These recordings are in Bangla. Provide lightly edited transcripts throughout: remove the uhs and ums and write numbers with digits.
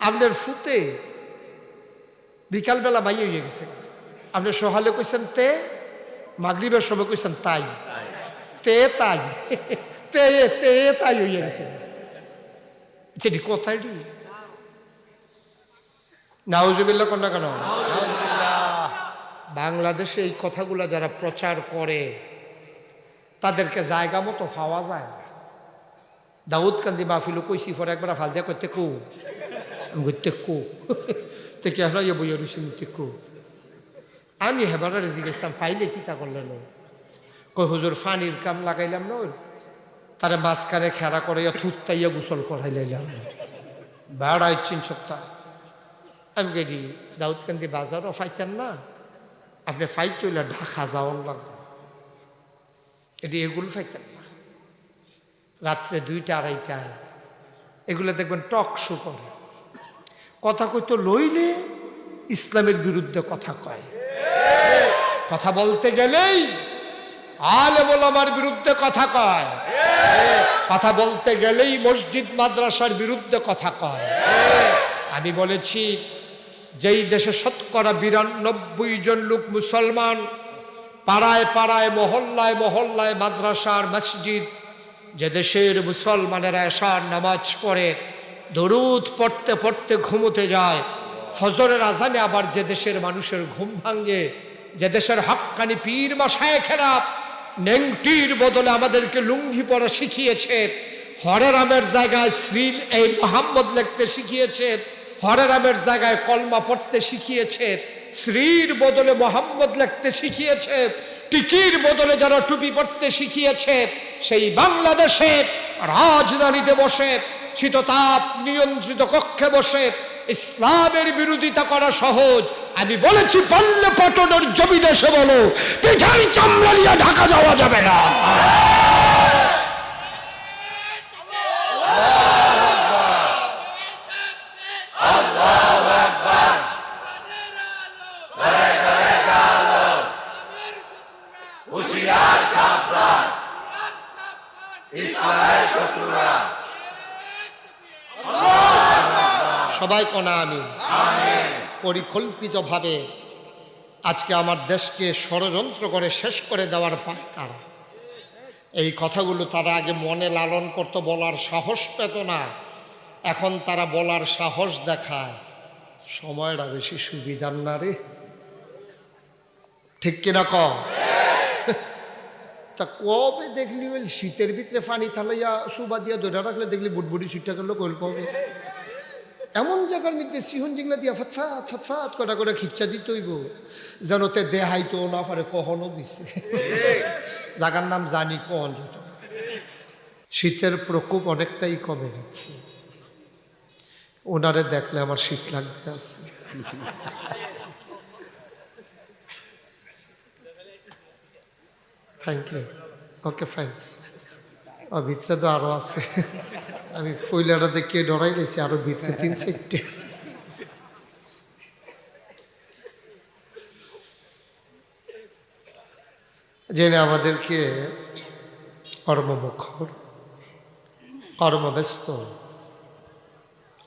আপনার ফুতে বিকালবেলা মাই হয়ে গেছে, আপনি সকালে কইছেন তে, মাগরিবের সময় কইছেন তাই, তে তাই তে তে তাই হয়ে গেছে। সেটি কোথায় নাউজুবিল্লাহ কন্যা কেন? বাংলাদেশে এই কথাগুলো যারা প্রচার করে তাদেরকে জায়গা মতো পাওয়া যায় না। দাউদ কান্দি মাহফিলও কইছি, পরে একবার ফাল দিয়া করতে কু আমি করতে কু থেকে আপনার ইয়ে বইয়া রুসি নিতে কু। আমি হেবার জিজ্ঞেসলাম ফাইলে কিতা করলেন? কই হুজুর ফানির কাম লাগাইলাম না, তারা মাঝখানে খেরা করে থুত্তাইয়া গোসল করাই লাইলাম, বেড়াই চিন সত্তা। আমি গেছি দাউদকান্দি বাজারও ফাইতেন না, আপনি ফাইতে হইলে ঢাকা যাওয়ার লাগবে, এটি এগুলো ফাইতেন না। রাত্রে 2টা 2:30 এগুলো দেখবেন টক শো করে, কথা কইতো লইলে ইসলামের বিরুদ্ধে কথা কয়, কথা বলতে গেলেই আলেম ওলামার বিরুদ্ধে কথা কয়, কথা বলতে গেলেই মসজিদ মাদ্রাসার বিরুদ্ধে কথা কয়। আমি বলেছি যেই দেশে 92% জন লোক মুসলমান, পাড়ায় পাড়ায় মহল্লায় মহল্লায় মাদ্রাসার মসজিদ, যে দেশের মুসলমানেরা এশার নামাজ পড়ে দরুদ পড়তে পড়তে ঘুমোতে যায়, ফজরের আজানে আবার যে দেশের মানুষের ঘুম ভাঙ্গে, যে দেশের হক্কানি পীর মাশায়েখেরা নেংটির বদলে আমাদেরকে লুঙ্গি পরা শিখিয়েছে, হরে রামের জায়গায় শ্রী এই মোহাম্মদ লিখতে শিখিয়েছে, হরে রামের জায়গায় কলমা পড়তে শিখিয়েছে, শ্রীর বদলে মোহাম্মদ লিখতে শিখিয়েছে, টিকির বদলে যারা টুপি পড়তে শিখিয়েছে, সেই বাংলাদেশে রাজধানীতে বসে শীততাপ নিয়ন্ত্রিত কক্ষে বসে ইসলামের বিরোধিতা করা সহজ। আমি বলেছি পারলে পটনের জমি দেশে বলো, পিঠাই চামড়া নিয়ে ঢাকা যাওয়া যাবে না। সবাই কোনা আমি পরিকল্পিতভাবে আজকে আমার দেশকে ষড়যন্ত্র করে শেষ করে দেওয়ার পায় তারা। এই কথাগুলো তারা আগে মনে লালন করতো, বলার সাহস পেত না, এখন তারা বলার সাহস দেখায়। সময়টা বেশি সুবিধার না রে, ঠিক কিনা ক? তা কবে দেখলি ওই শীতের ভিতরে পানি থালাইয়া সুবা দিয়া ধরে রাখলে দেখলি বুটবুটি ছুটটা গেল কইল কবে এমন জায়গার মধ্যে সিহন জিংলা দিয়া ফাতফাত ফাতফাত কটা করে খিচ্ছা দিত হইব যেন তে দেহাইতো না পারে, কখনো দিছে জায়গার নাম জানি কন যেত। শীতের প্রকোপ অনেকটাই কমে গেছে, ওনারে দেখলে আমার শীত লাগতে আছে। Thank you, okay fine. ভিতরে তো আরো আছে, আমি ফইলাটা দেখে ডরাই গেছি, আরো ভিতরে 3-4টে। জেনে আমাদেরকে কর্মমুখর, কর্মব্যস্ত,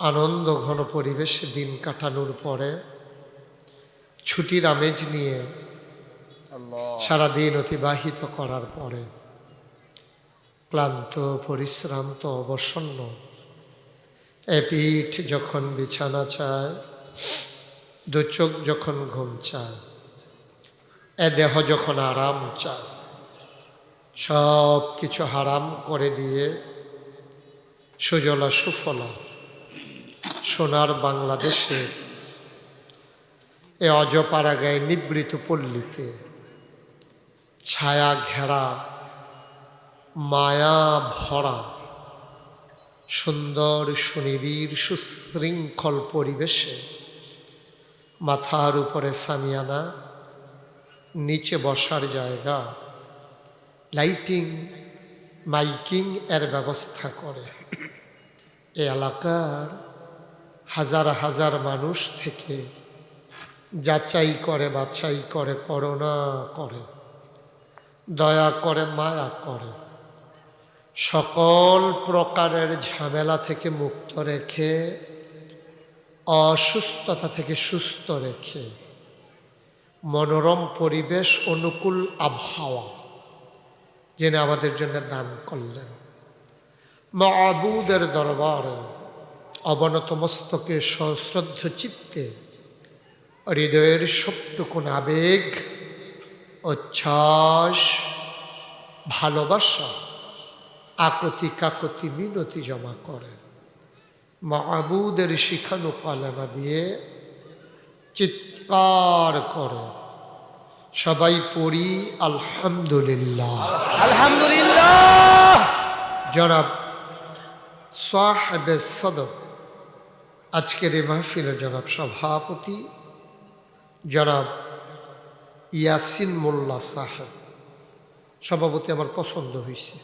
আনন্দ ঘন পরিবেশে দিন কাটানোর পরে ছুটির আমেজ নিয়ে সারাদিন অতিবাহিত করার পরে ক্লান্ত পরিশ্রান্ত অবসন্ন এ পিঠ যখন বিছানা চায়, দু চোখ যখন ঘুম চায়, এ দেহ যখন আরাম চায়, সব কিছু হারাম করে দিয়ে সুজলা সুফলা সোনার বাংলাদেশে এ অজপাড়াগায় নিবৃত পল্লীতে ছায়া ঘেরা মায়া ভরা সুন্দর সুনিবিড় সুশৃঙ্খল পরিবেশে মাথার উপরে সামিয়ানা, নিচে বসার জায়গা, লাইটিং মাইকিং এর ব্যবস্থা করে এ এলাকার হাজার হাজার মানুষ থেকে যাচাই করে বাছাই করে, করুণা করে, দয়া করে, মায়া করে, সকল প্রকারের ঝামেলা থেকে মুক্ত রেখে অসুস্থতা থেকে সুস্থ রেখে মনোরম পরিবেশ, অনুকূল আবহাওয়া যিনি আমাদের জন্য দান করলেন, মাবুদের দরবারে অবনত মস্তকে সশ্রদ্ধ চিত্তে হৃদয়ের সবটুকুন আবেগ, উচ্ছ্বাস, ভালোবাসা, আকুতি কাকুতি মিনতি জমা করে মাবুদের শিখানো কালেমা দিয়ে চিৎকার করে সবাই পড়ি আলহামদুলিল্লাহ। আলহামদুলিল্লাহ। জনাব সাহেবে সদর, আজকের এই মাহফিলে জনাব সভাপতি জনাব ইয়াসিন মোল্লা সাহেব, সভাপতি আমার পছন্দ হয়েছে।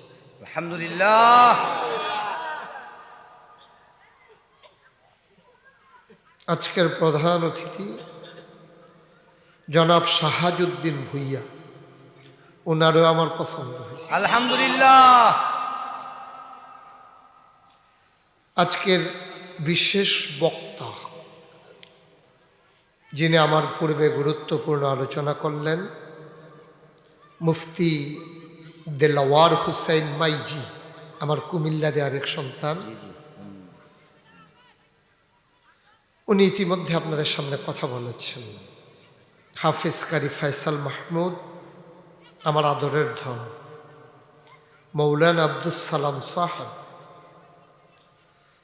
আলহামদুলিল্লাহ। আজকের প্রধান অতিথি জনাব শাহাজুদ্দিন ভুইয়া, ওনারও আমার পছন্দ হয়েছে। আলহামদুলিল্লাহ। আজকের বিশেষ বক্তা যিনি আমার পূর্বে গুরুত্বপূর্ণ আলোচনা করলেন, মুফতি দেলাওয়ার হুসাইন মাইজি, আমার কুমিল্লার আরেক সন্তান। উনি ইতিমধ্যে আপনাদের সামনে কথা বলেছেন। হাফিজ কারি ফয়সাল মাহমুদ, আমার আদরের ধন, মৌলানা আব্দুস সালাম সাহেব,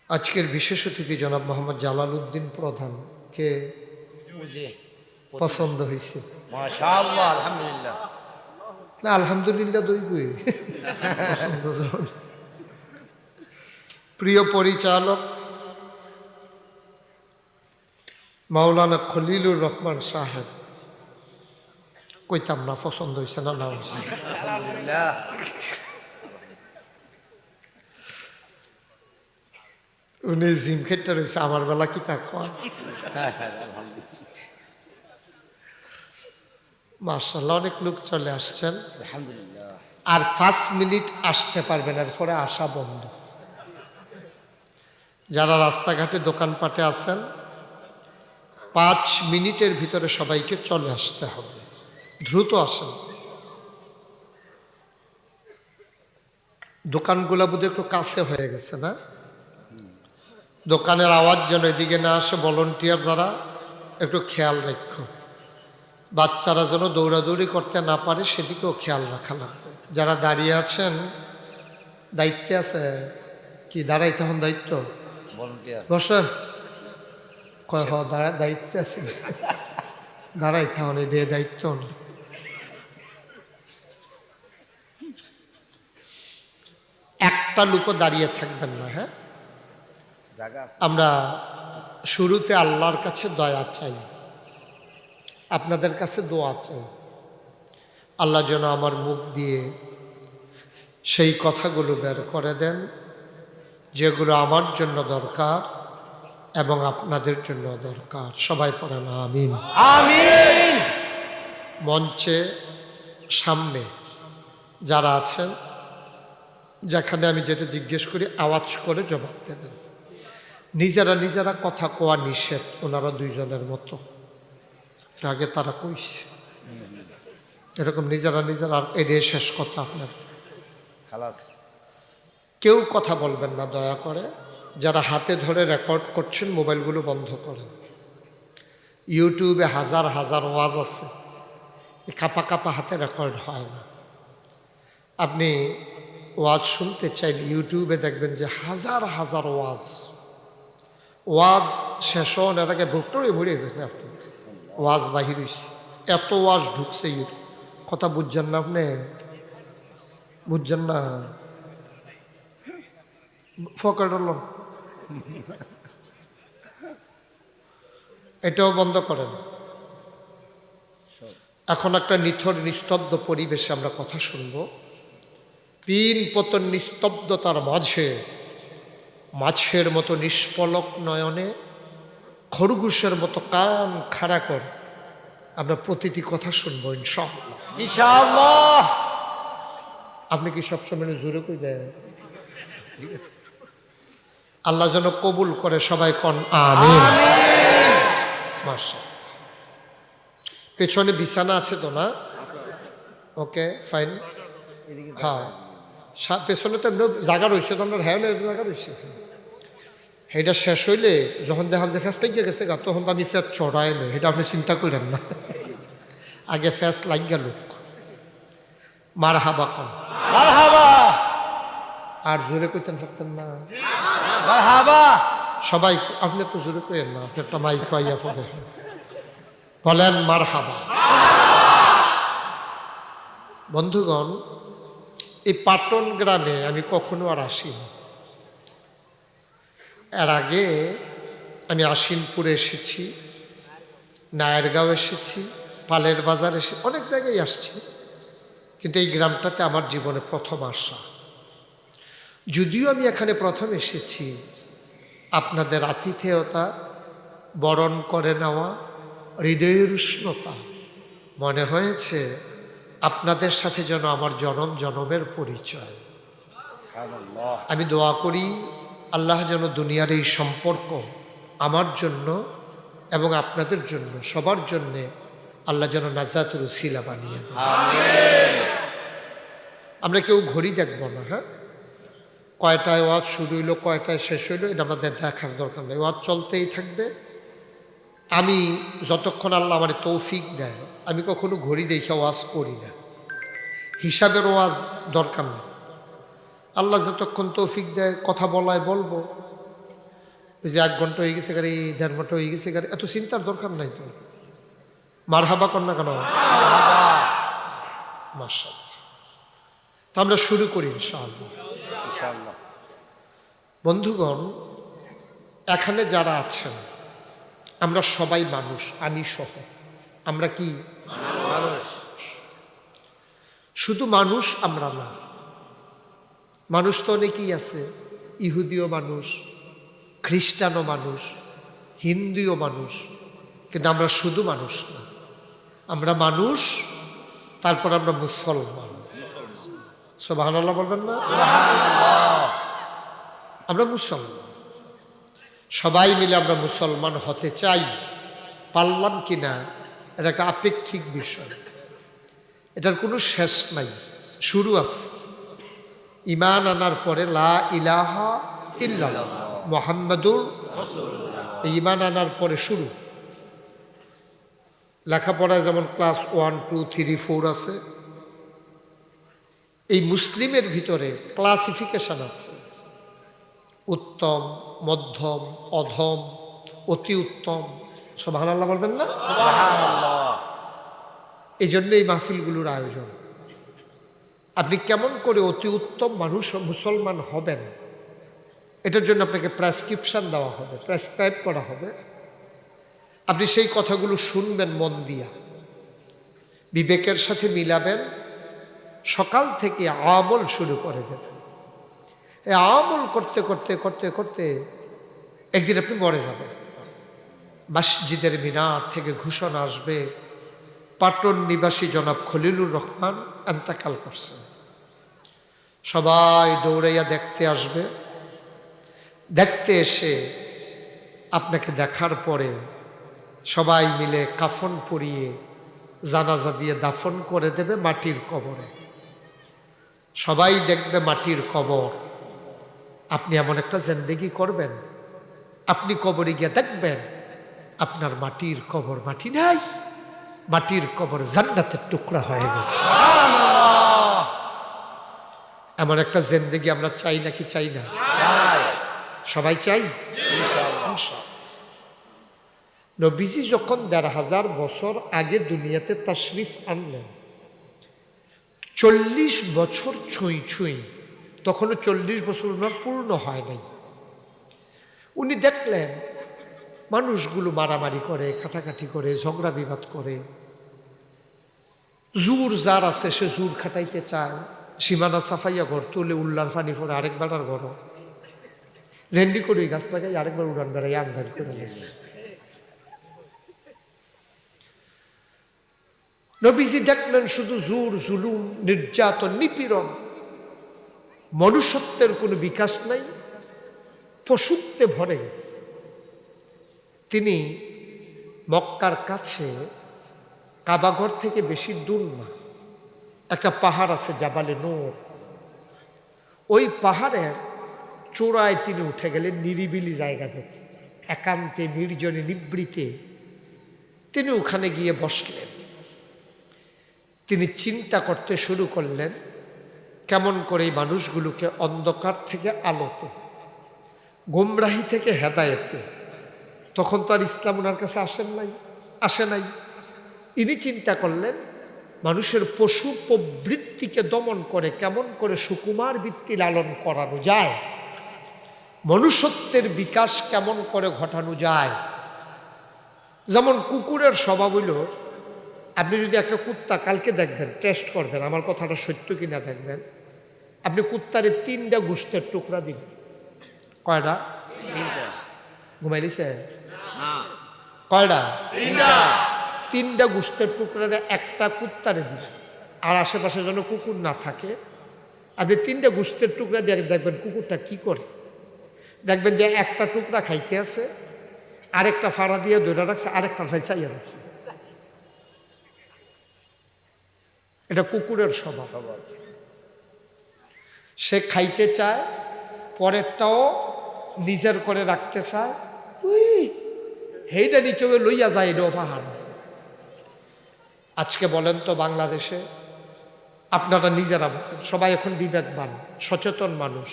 আজকের বিশেষ অতিথি জনাব মোহাম্মদ জালাল উদ্দিন প্রধান, কে পছন্দ হয়েছে? মাশাআল্লাহ। আলহামদুলিল্লাহ। না আলহামদুলিল্লাহ দইবই পছন্দ। প্রিয় পরিচালক মাওলানা খলিলুর রহমান সাহেব, কইতাম না পছন্দ হয়েছে না না হয়েছে। আলহামদুলিল্লাহ। উনি জিম খেটটা রয়েছে, আমার বেলা কি তা কয়। মার্শাল্লাহ, অনেক লোক চলে আসছেন। আলহামদুলিল্লাহ। আর 5 মিনিট আসতে পারবেন, এরপরে আসা বন্ধ। যারা রাস্তাঘাটে দোকানপাটে আছেন 5 মিনিটের ভিতরে সবাইকে চলে আসতে হবে, দ্রুত আসেন। দোকানগুলা বোধহয় একটু কাছে হয়ে গেছে না? দোকানের আওয়াজ যেন এদিকে না আসে, ভলান্টিয়ার যারা একটু খেয়াল রাখো। বাচ্চারা যেন দৌড়াদৌড়ি করতে না পারে সেদিকেও খেয়াল রাখা লাগবে। যারা দাঁড়িয়ে আছেন দায়িত্বে আছে কি? দাঁড়াইতে হন দায়িত্ব, ভলান্টিয়ার বসেন। কয় হ দায়িত্বে আছে, দাঁড়াইতে হন, এই দায়িত্ব না। একটা লোকও দাঁড়িয়ে থাকবেন না। হ্যাঁ, জায়গা আছে। আমরা শুরুতে আল্লাহর কাছে দয়া চাই, আপনাদের কাছে দোয়া চাই। আল্লাহ যেন আমার মুখ দিয়ে সেই কথাগুলো বের করে দেন যেগুলো আমার জন্য দরকার এবং আপনাদের জন্য দরকার। সবাই পড়েন আমিন। আমিন। মঞ্চে সামনে যারা আছেন, যেখানে আমি যেটা জিজ্ঞেস করি আওয়াজ করে জবাব দেবেন। নিজেরা নিজেরা কথা কোয়া নিষেধ, ওনারা দুইজনের মতো, আগে তারা কইছে এরকম নিজেরা নিজেরা। এড়িয়ে শেষ কথা আপনার, খালাস। কেউ কথা বলবেন না দয়া করে। যারা হাতে ধরে রেকর্ড করছেন মোবাইলগুলো বন্ধ করেন। ইউটিউবে হাজার হাজার ওয়াজ আছে, কাপা কাপা হাতে রেকর্ড হয় না। আপনি ওয়াজ শুনতে চাইলে ইউটিউবে দেখবেন যে হাজার হাজার ওয়াজ শেষ হন এর আগে ভোক্টরে ভরে যাচ্ছেন আপনি। ওয়াজ বাহির হয়েছে, এত ওয়াজ ঢুকছে ইউটিউব। কথা বুঝছেন না আপনি? বুঝছেন না? ফকেট হল, এটাও বন্ধ করেন। এখন একটা নিথর নিস্তব্ধ পরিবেশে আমরা কথা শুনব। পিন পতন নিস্তব্ধতার মাঝে মাছের মতো নিষ্পলক নয়নে খরগোশের মতো কান খাড়া কর আমরা প্রতিটি কথা শুনবো ইনশাআল্লাহ। ইনশাআল্লাহ। আপনি কি সবসময় জোরে কই দেন? আল্লাহ যেন কবুল করে, সবাই কন আমিন। মাশাআল্লাহ। পেছনে বিছানা আছে তো না? Okay fine. হ্যাঁ, পেছনে তো এমনি জায়গা রয়েছে তো, আপনার হ্যাঁ জায়গা রয়েছে। এটা শেষ হইলে যখন দেখাম যে ফ্যাস লাগিয়ে গেছে গা, তখন তো আমি ফ্যাস চড়াই নেই, এটা আপনি চিন্তা করেন না। আগে ফ্যাস লাগ গেল। মারহাবা কন। মারহাবা আর জোরে কইতেন পারতেন না? মারহাবা। সবাই আপনি তো জোরে কইেন না, আপনি একটা মাইক পাইয়া পড়ে বলেন মারহাবা। বন্ধুগণ, এই পাটন গ্রামে আমি কখনো আর আসিনি। এর আগে আমি আশিনপুরে এসেছি, নায়ারগাঁও এসেছি, পালের বাজার অনেক জায়গায় আসছি, কিন্তু এই গ্রামটাতে আমার জীবনে প্রথম আসা। যদিও আমি এখানে প্রথম এসেছি, আপনাদের আতিথেয়তা, বরণ করে নেওয়া, হৃদয়ের উষ্ণতা, মনে হয়েছে আপনাদের সাথে যেন আমার জনম জনমের পরিচয়। আমি দোয়া করি আল্লাহ যেন দুনিয়ার এই সম্পর্ক আমার জন্য এবং আপনাদের জন্য, সবার জন্যে আল্লাহ যেন নাজাতুল উসিলা বানিয়ে দেন। আমরা কেউ ঘড়ি দেখব না, হ্যাঁ, কয়টায় ওয়াজ শুরু হইলো কয়টায় শেষ হইলো এটা আমাদের দেখার দরকার নেই, ওয়াজ চলতেই থাকবে। আমি যতক্ষণ আল্লাহ আমার তৌফিক দেয়, আমি কখনো ঘড়ি দেখে ওয়াজ করি না, হিসাবের ওয়াজ দরকার নেই। আল্লাহ যতক্ষণ তৌফিক দেয় কথা বলায় বলবো, ওই যে 1 ঘন্টা হয়ে গেছে গাড়ি, 1.5 ঘন্টা হয়ে গেছে গাড়ি, এত চিন্তার দরকার নাই তো। মারহাবা কর না কেন? মাশাআল্লাহ। তা আমরা শুরু করি ইনশাআল্লাহ। বন্ধুগণ, এখানে যারা আছেন আমরা সবাই মানুষ, আমি সহ। আমরা কি মানুষ? শুধু মানুষ আমরা না, মানুষ তো অনেকেই আছে। ইহুদিও মানুষ, খ্রিস্টানও মানুষ, হিন্দুও মানুষ, কিন্তু আমরা শুধু মানুষ না, আমরা মানুষ, তারপর আমরা মুসলমান। সুবহানাল্লাহ বলবেন না? আমরা মুসলমান, সবাই মিলে আমরা মুসলমান হতে চাই। পারলাম কিনা এটা একটা আপেক্ষিক বিষয়, এটার কোনো শেষ নাই, শুরু আছে। ঈমান আনার পরে লা ইলাহা ইল্লাল্লাহ মুহাম্মাদুর রাসূলুল্লাহ, ঈমান আনার পরে শুরু। লেখাপড়ায় যেমন ক্লাস 1, 2, 3, 4 আছে, এই মুসলিমের ভিতরে ক্লাসিফিকেশন আছে, উত্তম, মধ্যম, অধম, অতি উত্তম। সুবহানাল্লাহ বলবেন না? সুবহানাল্লাহ। এই জন্য এই মাহফিলগুলোর আয়োজন। আপনি কেমন করে অতি উত্তম মানুষ মুসলমান হবেন, এটার জন্য আপনাকে প্রেসক্রিপশন দেওয়া হবে, প্রেসক্রাইব করা হবে। আপনি সেই কথাগুলো শুনবেন মন দিয়া, বিবেকের সাথে মিলাবেন, সকাল থেকে আমল শুরু করে দেবেন। এই আমল করতে করতে করতে করতে একদিন আপনি মরে যাবেন। মসজিদের মিনার থেকে ঘোষণা আসবে, পাটন নিবাসী জনাব খলিলুর রহমান ইন্তেকাল করছেন। সবাই দৌড়াইয়া দেখতে আসবে। দেখতে এসে আপনাকে দেখার পরে সবাই মিলে কাফন পরিয়ে জানাজা দিয়ে দাফন করে দেবে মাটির কবরে। সবাই দেখবে মাটির কবর। আপনি এমন একটা জিন্দেগি করবেন, আপনি কবরে গিয়ে দেখবেন আপনার মাটির কবর মাটি নাই, মাটির কবর জান্নাতের টুকরা হয়ে গেছে। এমন একটা জিন্দেগি আমরা চাই নাকি চাই না? সবাই চাই। নবীজি যখন ১৫০০ বছর আগে দুনিয়াতে তাশরিফ আনলেন, ৪০ বছর ছুঁই ছুঁই, তখনও ৪০ বছর ওনার পূর্ণ হয় নাই। উনি দেখলেন মানুষগুলো মারামারি করে, কাটাকাটি করে, ঝগড়া বিবাদ করে, জোর যার আছে সে জোর খাটাইতে চায়, সীমানা সাফাইয়া ঘর তুলে উল্লার পানি পরে আরেকবার আর ঘর রেন্ডি করে গাছ লাগাই আরেকবার উড়ান বেড়াই আন্দাজ করে গেছে। নবীজি দেখলেন শুধু জোর, জুলুম, নির্যাতন, নিপীড়ন, মনুষ্যত্বের কোনো বিকাশ নাই, পশুত্বে ভরে গেছে। তিনি মক্কার কাছে কাবাঘর থেকে বেশি দূর না, একটা পাহাড় আছে জাবালে নূর। ওই পাহাড়ের চূড়ায় তিনি উঠে গেলেন নিরিবিলি জায়গা দেখে, একান্তে নির্জনে নিবৃতে তিনি ওখানে গিয়ে বসলেন। তিনি চিন্তা করতে শুরু করলেন কেমন করে এই মানুষগুলোকে অন্ধকার থেকে আলোতে, গোমরাহি থেকে হেদায়েতে। তখন তো আর ইসলাম ওনার কাছে আসে নাই। ইনি চিন্তা করলেন মানুষের পশু প্রবৃত্তিকে দমন করে কেমন করে সুকুমার বৃত্তি লালন করানো যায়, মনুষ্যত্বের বিকাশ কেমন করে ঘটানো যায়। যেমন কুকুরের স্বভাব হইল, আপনি যদি একটা কুত্তা কালকে দেখবেন, টেস্ট করবেন আমার কথাটা সত্য কিনা দেখবেন, আপনি কুত্তারে 3টা গোশতের টুকরা দিবেন। কয়টা? ঘুমাইলিছে? কয়টা? 3টা গোশতের টুকরারে একটা কুত্তারে দিবেন, আর আশেপাশে যেন কুকুর না থাকে। আপনি 3টা গোশতের টুকরা দিয়ে দেখবেন কুকুরটা কি করে। দেখবেন যে একটা টুকরা খাইতে আছে, আরেকটা ফাড়া দিয়ে ধরে রাখছে, আরেকটা চাইয়া রাখছে। এটা কুকুরের স্বভাব। সে খাইতে চায়, পরেরটাও নিজের করে রাখতে চায়, সেইটা নিয়ে কেউ লইয়া যায়, এটাও পাহাড়। আজকে বলেন তো বাংলাদেশে, আপনারা নিজেরা বলেন, সবাই এখন বিবেকবান সচেতন মানুষ।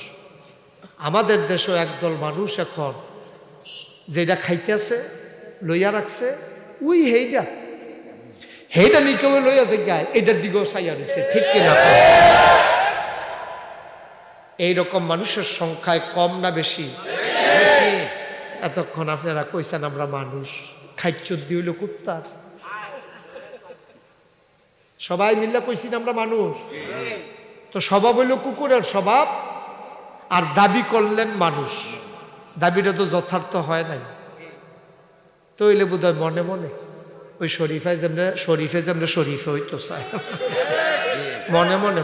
আমাদের দেশেও একদল মানুষ এখন যেটা খাইতেছে লইয়া রাখছে, হেইটা নিয়ে কেউ লইয়া যে গায়, এটার দিকেও চাইয়া রয়েছে। ঠিক কিনা? এইরকম মানুষের সংখ্যায় কম না বেশি? এতক্ষণ আপনারা কইছেন আমরা মানুষ, খাইচুদ্দি হইল কুত্তার। সবাই মিল্লা কইছি আমরা মানুষ, তো স্বভাব হইল কুকুরের স্বভাব, আর দাবি করলেন মানুষ। দাবিটা তো যথার্থ হয় নাই। তো হইলে বোধ হয় মনে মনে ওই শরীফে যেমন শরীফে হইতো চায়, মনে মনে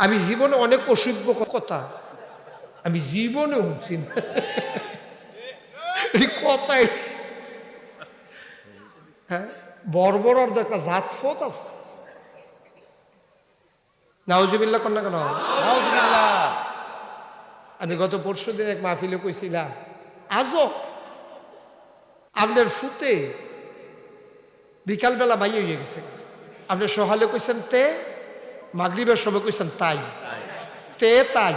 আমি জীবনে অনেক অসভ্য কথা আমি জীবনে শুনছি না। কথাই হ্যাঁ, বর্বরার তো একটা জাতফত আছে। নাউজুবিল্লাহ কন্যা কেন? আমি গত পরশুদিন এক মাহফিলে কইছিলাম, আজও আপনার ফুতে বিকালবেলা মাই হয়ে গেছে। আপনি সকালে কইছেন তে, মাগরিবের সময় কইছেন তাই, তাই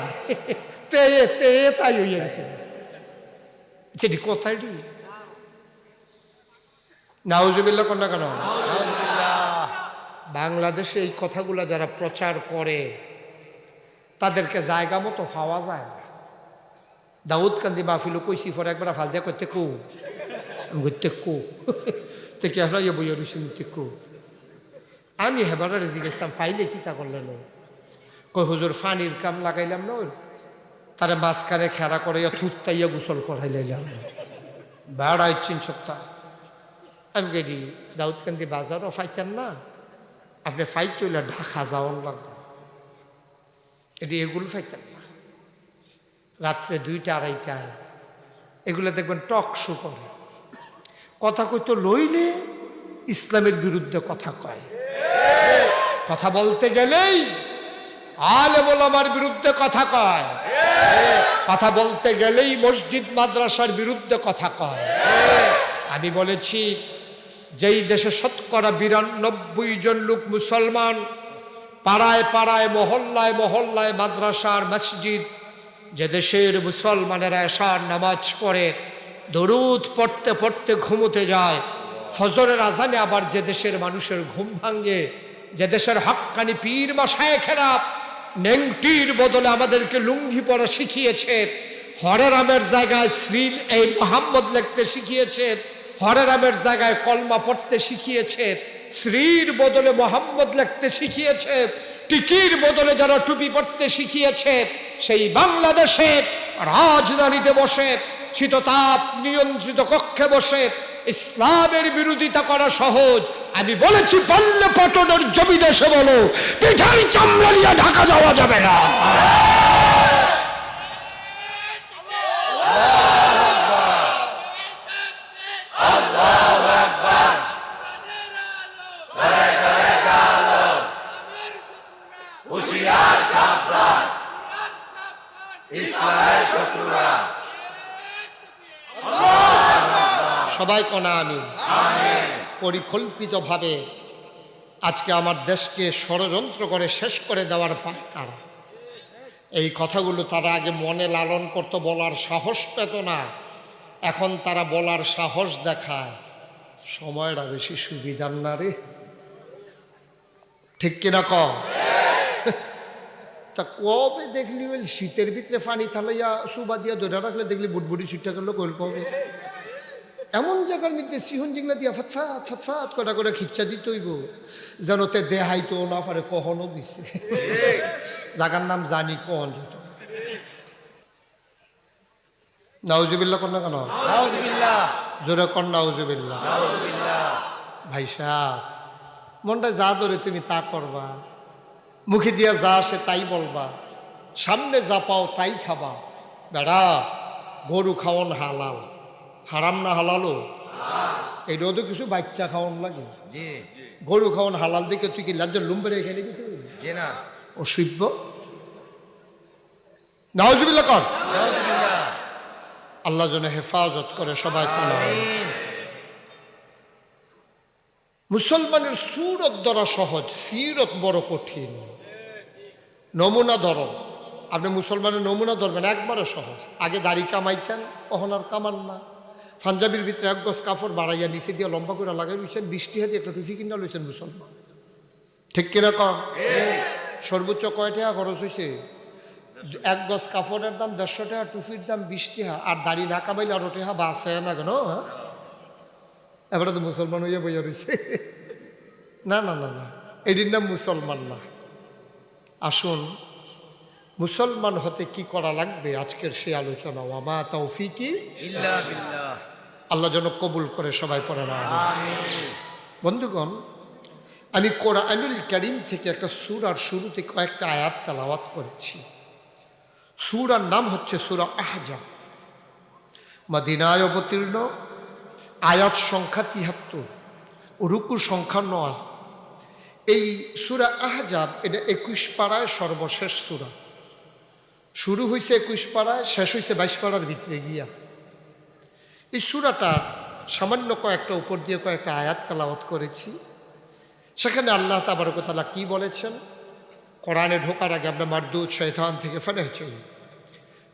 হয়ে গেছে। সেটি কোথায়? নাউজুবিল্লাহ কন্যা কেন? বাংলাদেশে এই কথাগুলা যারা প্রচার করে তাদেরকে জায়গা মতো পাওয়া যায় না। দাউদকান্দি মাহফিল কইছি পরে একবার ফাল দিয়া করতে কু, আমি করতে কু থেকে আপনার বইয়া রুচি নিতে কু। আমি হেবারে জিজ্ঞেসলাম ফাইলে কি তা করলেন? কই হুজুর ফানির কাম লাগাইলাম না, তারা মাঝখানে খেরা করে থুত্তাইয়া গোসল করাই লাইলাম, বেড়াই চিন সত্তা। আমি গেছি দাউদকান্দি বাজারও ফাইতেন না, আপনি ফাইতে হইলে ঢাকা যাওয়ার লাগবে, এটি এগুলো ফাইতেন না। রাত্রে 2টা 2:30টায় এগুলো দেখবেন টক শো করে, কথা কইতো লইলে ইসলামের বিরুদ্ধে কথা কয়। কথা বলতে গেলেই আলেম ওলামার বিরুদ্ধে কথা কয়, কথা বলতে গেলেই মসজিদ মাদ্রাসার বিরুদ্ধে কথা কয়। আমি বলেছি, যেই দেশে 92% জন লোক মুসলমান, পাড়ায় পাড়ায় মহল্লায় মহল্লায় মাদ্রাসার মসজিদ, যে দেশের মুসলমানেরা এশার নামাজ পড়ে দরুদ পড়তে পড়তে ঘুমোতে যায়, ফজরের আজানে আবার যে দেশের মানুষের ঘুম ভাঙ্গে, যে দেশের হক্কানি পীর মাশায়েখেরা নেংটির বদলে আমাদেরকে লুঙ্গি পরা শিখিয়েছে, হরে রামের জায়গায় শ্রী এই মোহাম্মদ লিখতে শিখিয়েছে, হরে রামের জায়গায় কলমা পড়তে শিখিয়েছে, শ্রীর বদলে মোহাম্মদ লিখতে শিখিয়েছে, টিকির বদলে যারা টুপি পড়তে শিখিয়েছে, সেই বাংলাদেশে রাজধানীতে বসে শীততাপ নিয়ন্ত্রিত কক্ষে বসে ইসলামের বিরোধিতা করা সহজ। আমি বলেছি পাল্লে পটনের জমি দেশে বলো, পিঠাই চামড়া নিয়ে ঢাকা যাওয়া যাবে না। সবাই কোনা আমি পরিকল্পিতভাবে আজকে আমার দেশকে ষড়যন্ত্র করে শেষ করে দেওয়ার পায় তারা। এই কথাগুলো তারা আগে মনে লালন করতো, বলার সাহস পেত না, এখন তারা বলার সাহস দেখায়। সময়টা বেশি সুবিধার না রে, ঠিক কিনা ক? তা কবে দেখলি ওই শীতের ভিতরে পানি থালাইয়া সুবা দিয়া ধরে রাখলে দেখলি বুটবুটি ছুটটা করলো কইল কবে এমন জায়গার মধ্যে সিহন জিংলা দিয়া ফাতফাত ফাতফাত কটা করে খিচ্ছা দিতে হইব যেন তে দেহাইতো না পারে, কখনো দিছে জায়গার নাম জানি কখন যেত। নাউজুবিল্লাহ কর না কেন? নাউজুবিল্লাহ। জোরে কর নাউজুবিল্লাহ। নাউজুবিল্লাহ। ভাই সাহেব, মনটা যা ধরে তুমি তা করবা, মুখে দিয়া যা আসে তাই বলবা, সামনে যা পাও তাই খাবা। বেড়া, গরু খাওয়ান হালাল, হারাম না হালালো? এটাও তো কিছু বাচ্চা খাওয়ান লাগে। জি গরু খাওয়ান হালাল দিকে তুই কি লাজ্জার লুম্বেরে খেলে দিতে জি না। অসভ্য। নাউজুবিল্লাহ কর। নাউজুবিল্লাহ। আল্লাহ যেন হেফাজত করে সবাই। আমিন। মুসলমানের সুরত ধরা সহজ, সিরত বড় কঠিন। নমুনা ধরো, আপনি মুসলমানের নমুনা ধরবেন একবারে সহজ। আগে দাড়ি কামাইতেন, কখন আর কামান না। পাঞ্জাবির ভিতরে এক গজ কাপড় বাড়াইয়া নিচে দিয়ে লম্বা করে লাগাই লইছেন, বৃষ্টি হাতে একটা টুফি কিনা লইছেন মুসলমান, ঠিক কিনা কম? সর্বোচ্চ কয় টাকা খরচ হয়েছে? এক গজ কাপড়ের দাম 150 টাকা, টুফির দাম 20 টাকা, আর দাড়ি না কামাইলে আরো টাকা বাঁচে না কেন? এবারে তো মুসলমান হইয়া বইয়া রয়েছে। না না না না, এটির নাম মুসলমান না। আসুন, মুসলমান হতে কি করা লাগবে আজকের সে আলোচনা। ওয়ামা তাওফিকি ইল্লা বিল্লাহ। আল্লাহ যেন কবুল করে সবাই পড়ে না। আমিন। বন্ধুগণ, আমি কোরআনুল কারীম থেকে একটা সূরার শুরুতে কয়েকটা আয়াত তেলাওয়াত করেছি। সূরার নাম হচ্ছে সূরা আহজাব, মদিনায় অবতীর্ণ, আয়াত সংখ্যা 73, রুকু সংখ্যা 9। এই সূরা আহজাব এটা 21 পাড়ায় সর্বশেষ সূরা। শুরু হয়েছে 21 পাড়ায়, শেষ হয়েছে 22 পাড়ার ভিতরে গিয়া। এই সূরাটা সামান্য কয়েকটা উপর দিয়ে কয়েকটা আয়াত তেলাওয়াত করেছি। সেখানে আল্লাহ তাবারক ওয়া তাআলা কি বলেছেন, কোরআনে ঢোকার আগে আমরা মারদুদ শয়তান থেকে ফেলে চলি।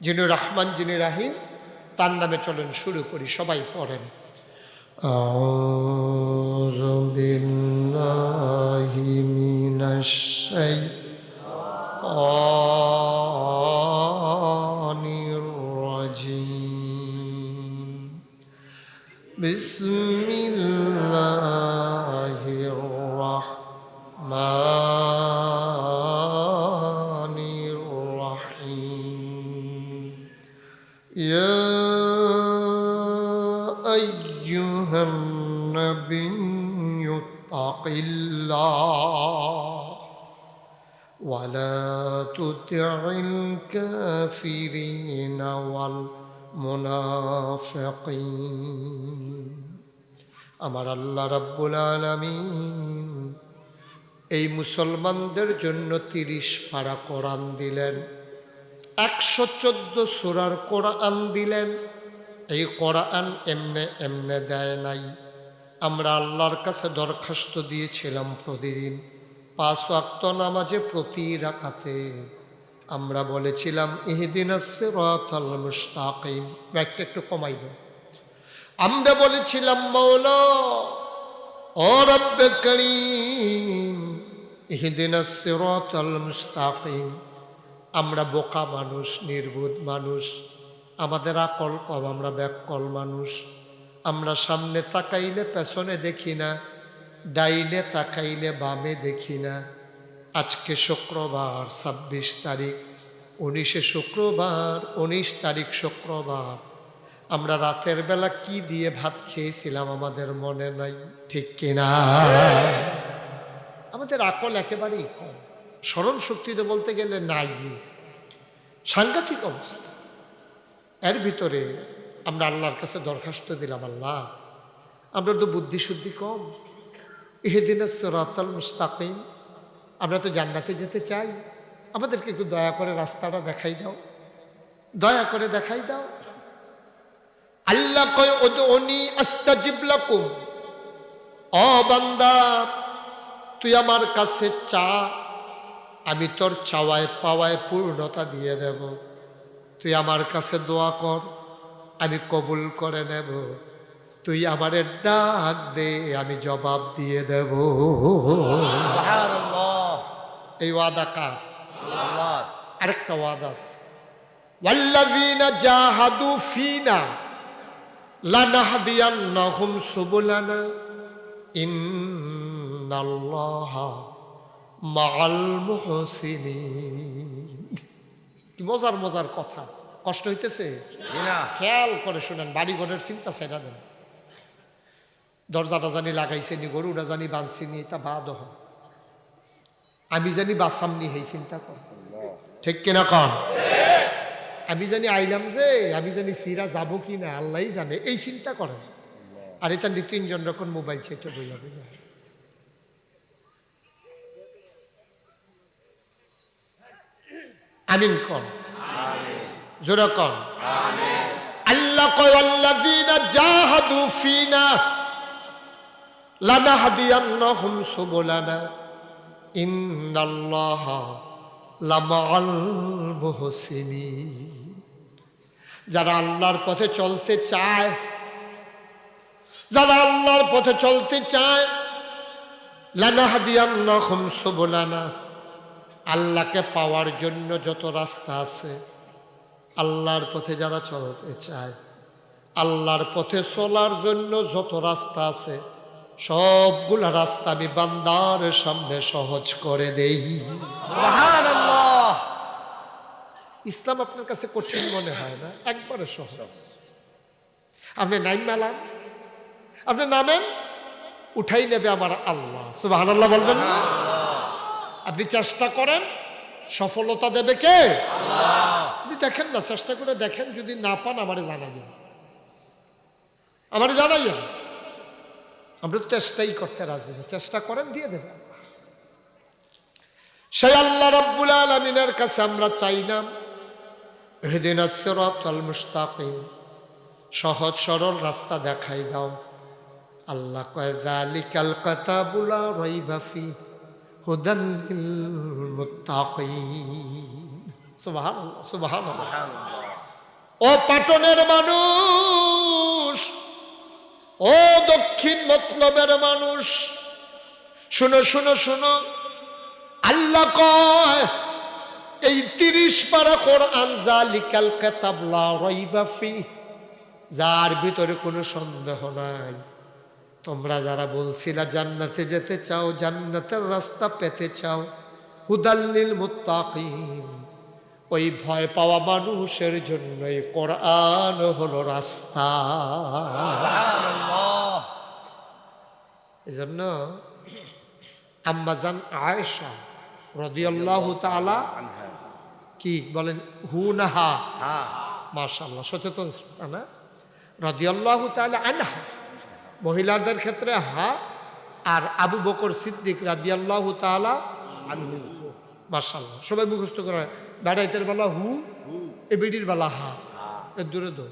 যিনি রহমান, যিনি রাহিম, তার নামে চলেন শুরু করি। সবাই পড়েন। আউযু বিল্লাহি মিনাশ শাইতানির রাজীম। বিসমিল্লাহির রাহমানির রাহিম। ইয়া আইয়ুহান নাবিয়্যু তাকিল্লাহ ওয়া লা তুতি'ল কাফিরিনা ওয়াল মুনাফিকিন। আমার আল্লাহ রাব্বুল আলামিন এই মুসলমানদের জন্য 30 পারা কোরআন দিলেন, 114 সূরার কোরআন দিলেন। এই কোরআন এমনে এমনে দেয় নাই। আমরা আল্লাহর কাছে দরখাস্ত দিয়েছিলাম প্রতিদিন 5 ওয়াক্ত নামাজে প্রতি রাকাতে আমরা বলেছিলাম ইহদিনাস সিরাতাল মুস্তাকিম। একটু কমাই দাও। আমরা বলেছিলাম মাওলা ও রব্বে করিম ইহদিনাস সিরাতাল মুস্তাকিম। আমরা বোকা মানুষ, নির্বোধ মানুষ, আমাদের আকল কম, আমরা ব্যাকল মানুষ। আমরা সামনে তাকাইলে পেছনে দেখি না, ডাইনে তাকাইলে বামে দেখি না। আজকে শুক্রবার 26 তারিখ, 19শে শুক্রবার, 19 তারিখ শুক্রবার। আমরা রাতের বেলা কি দিয়ে ভাত খেয়েছিলাম আমাদের মনে নাই, ঠিক কিনা? আমাদের আকল একেবারেই কম, স্মরণ শক্তিতে বলতে গেলে নাই, সাংঘাতিক অবস্থা। এর ভিতরে আমরা আল্লাহর কাছে দরখাস্ত দিলাম, আল্লাহ আমরা তো বুদ্ধি শুদ্ধি কম, ইহদিনাস সিরাতাল মুস্তাকিম, আমরা তো জান্নাতে যেতে চাই, আমাদেরকে একটু দয়া করে রাস্তাটা দেখাই দাও, দয়া করে দেখাই দাও। আল্লাহ আল্লাহ কয় উদউনি আস্তাজিব লাকুম, ও বান্দা তুই আমার কাছে চা, আমি তোর চাওয়ায় পাওয়ায় পূর্ণতা দিয়ে দেব। তুই আমার কাছে দোয়া কর, আমি কবুল করে নেব। তুই আমারে ডাক দে, আমি জবাব দিয়ে দেব। সুবহানাল্লাহ। এই ওয়াদা কার? আল্লাহ। আরেকটা ওয়াদা আছে, ওয়াল্লাযীনা জাহাদু ফীনা লানাহদিয়ান্নাহুম সুবুলানা ইন্নাল্লাহা মাআল মুহসিনিন। কি মজার মজার কথা, কষ্ট হইতেছে? জি না। খেয়াল করে শুনেন, বাড়ি ঘরের চিন্তা ছেড়া দেন। দরজাটা জানি লাগাইছে নি, গরুটা জানি বাঁধছি নি, তা বাদ হয়। আমি জানি বাসাম নি, এই চিন্তা কর, ঠিক কিনা কন? আমি জানি আইলাম যে, আমি জানি ফিরা যাবো কি না আল্লাহই জানে, এই চিন্তা করেন। আর এটা নি তিনজন যখন মোবাইল চেয়ে বইয়া বইয়া, আমিন কন, জোরে কন। আল্লাহ কয় আল্লাযীনা জাহাদু ফীনা লানাহদিয়ান্নাহুম সুবুলানা ইন্নাল্লাহা লামাআল মুহসিনিন। যারা আল্লাহর পথে চলতে চায়, যারা আল্লাহর পথে চলতে চায়, লানাহদিয়ান্নাহুম সুবুলানা, আল্লাহকে পাওয়ার জন্য যত রাস্তা আছে, আল্লাহর পথে যারা চলতে চায়, আল্লাহর পথে চলার জন্য যত রাস্তা আছে, সবগুলা রাস্তা আমি বান্দার সামনে সহজ করে দেই। সুবহানাল্লাহ। ইসলাম আপনার কাছে কঠিন মনে হয় না? একবারে সহজ। আপনি নাইম মেলান, আপনি নামেন, উঠাই নেবে আমার আল্লাহ। সুবহানাল্লাহ বলবেন না? আপনি চেষ্টা করেন, সফলতা দেবে কে? আল্লাহ। আপনি দেখেন না, চেষ্টা করে দেখেন, যদি না পান আমারে জানাইয়েন, আমারে জানাইয়েন। আমরা তো চেষ্টাই করতে রাজি না, চেষ্টা করেন, দিয়ে দেবেন। সেই আল্লাহ রাব্বুল আলামিনের কাছে আমরা চাই না, ইহদিনাস সিরাতাল মুস্তাকিম, সহজ সরল রাস্তা দেখাই দাও। আল্লাহ কয় যালিকাল কিতাবু লা রাইবা ফিহি হুদান লিল মুত্তাকিন। সুবহানাল্লাহ, সুবহানাল্লাহ। ও পাটনের মানুষ, ও দক্ষিণ মতলবের মানুষ, শুনো শুনো শুনো, আল্লাহ কয় এই 30 পারা কোরআন, যালিকাল কিতাব লা রাইবা ফিহি, যার ভিতরে কোনো সন্দেহ নাই। তোমরা যারা বলছিলা জান্নাতে যেতে চাও, জান্নাতের রাস্তা পেতে চাও, হুদাল লিল মুত্তাকিন, ওই ভয় পাওয়া মানুষের জন্য এই কোরআন হলো রাস্তা। সুবহানাল্লাহ। এজন্য আম্মাজান আয়েশা রাদিয়াল্লাহু তাআলা কি বলেন, হু না হা? হ্যাঁ। মাশাআল্লাহ, সচেতন না? রাদিয়াল্লাহু তাআলা আনহা, মহিলাদের ক্ষেত্রে হা, আর আবু বকর সিদ্দিক রাদিয়াল্লাহু তাআলা আনহু। মাশাআল্লাহ, সবাই মুখস্থ করে। বেড়াইতের বেলা হু, এ বিডির বেলা হা, এর দূরে দো,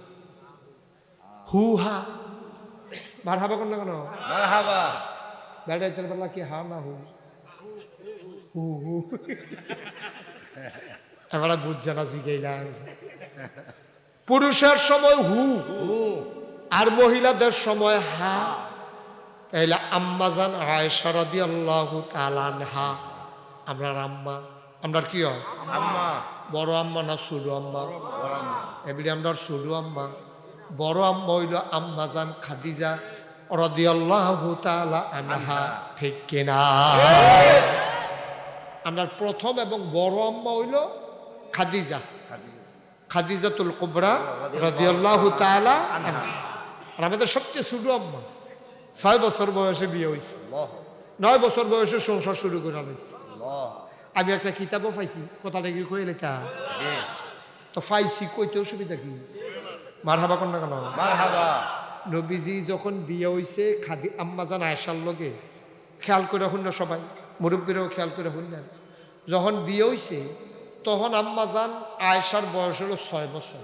হু হা। মারহাবা কোন না কেন? মারহাবা। বেড়াইতের বেলা কি হা না হু? হু হু। এবার বুঝছে না, জিগাইলা। পুরুষের সময় হু, আর মহিলাদের সময় হা। তাইলে আম্মাজান আয়েশা রাদিয়াল্লাহু তাআলা আনহা, আমরা আম্মা, আমরা কি হয়? আম্মা। বড় আম্মা না ছোট আম্মা? এবারে আমরা ছোট আম্মা। বড় আম্মা হইল আম্মাজান খাদিজা রাদিয়াল্লাহু তাআলা আনহা, ঠিক কিনা? আমরা প্রথম এবং বড় আম্মা হইল খাদিজা, খাদিজাতুল কুবরা রাদিয়াল্লাহু তাআলা আনহা। আর আমাদের সবচেয়ে ছোট আম্মা 6 বছর বয়সে বিয়ে হয়েছে, 9 বছর বয়সে সংসার শুরু করে আনিছে। আমি একটা কিতাবও পাইছি, কথাটা কি কইলে তা তো পাইছি, কইতে অসুবিধা কি? মারহাবা কোন না কেন? মারহাবা। নবীজি যখন বিয়ে হইছে খাদি আম্মাজান আয়েশার লগে, খেয়াল করে শুনলেন সবাই, মুরব্বীরাও খেয়াল করে শুনলেন, যখন বিয়ে হইছে তখন আম্মাজান আয়েশার বয়স হলো 6 বছর।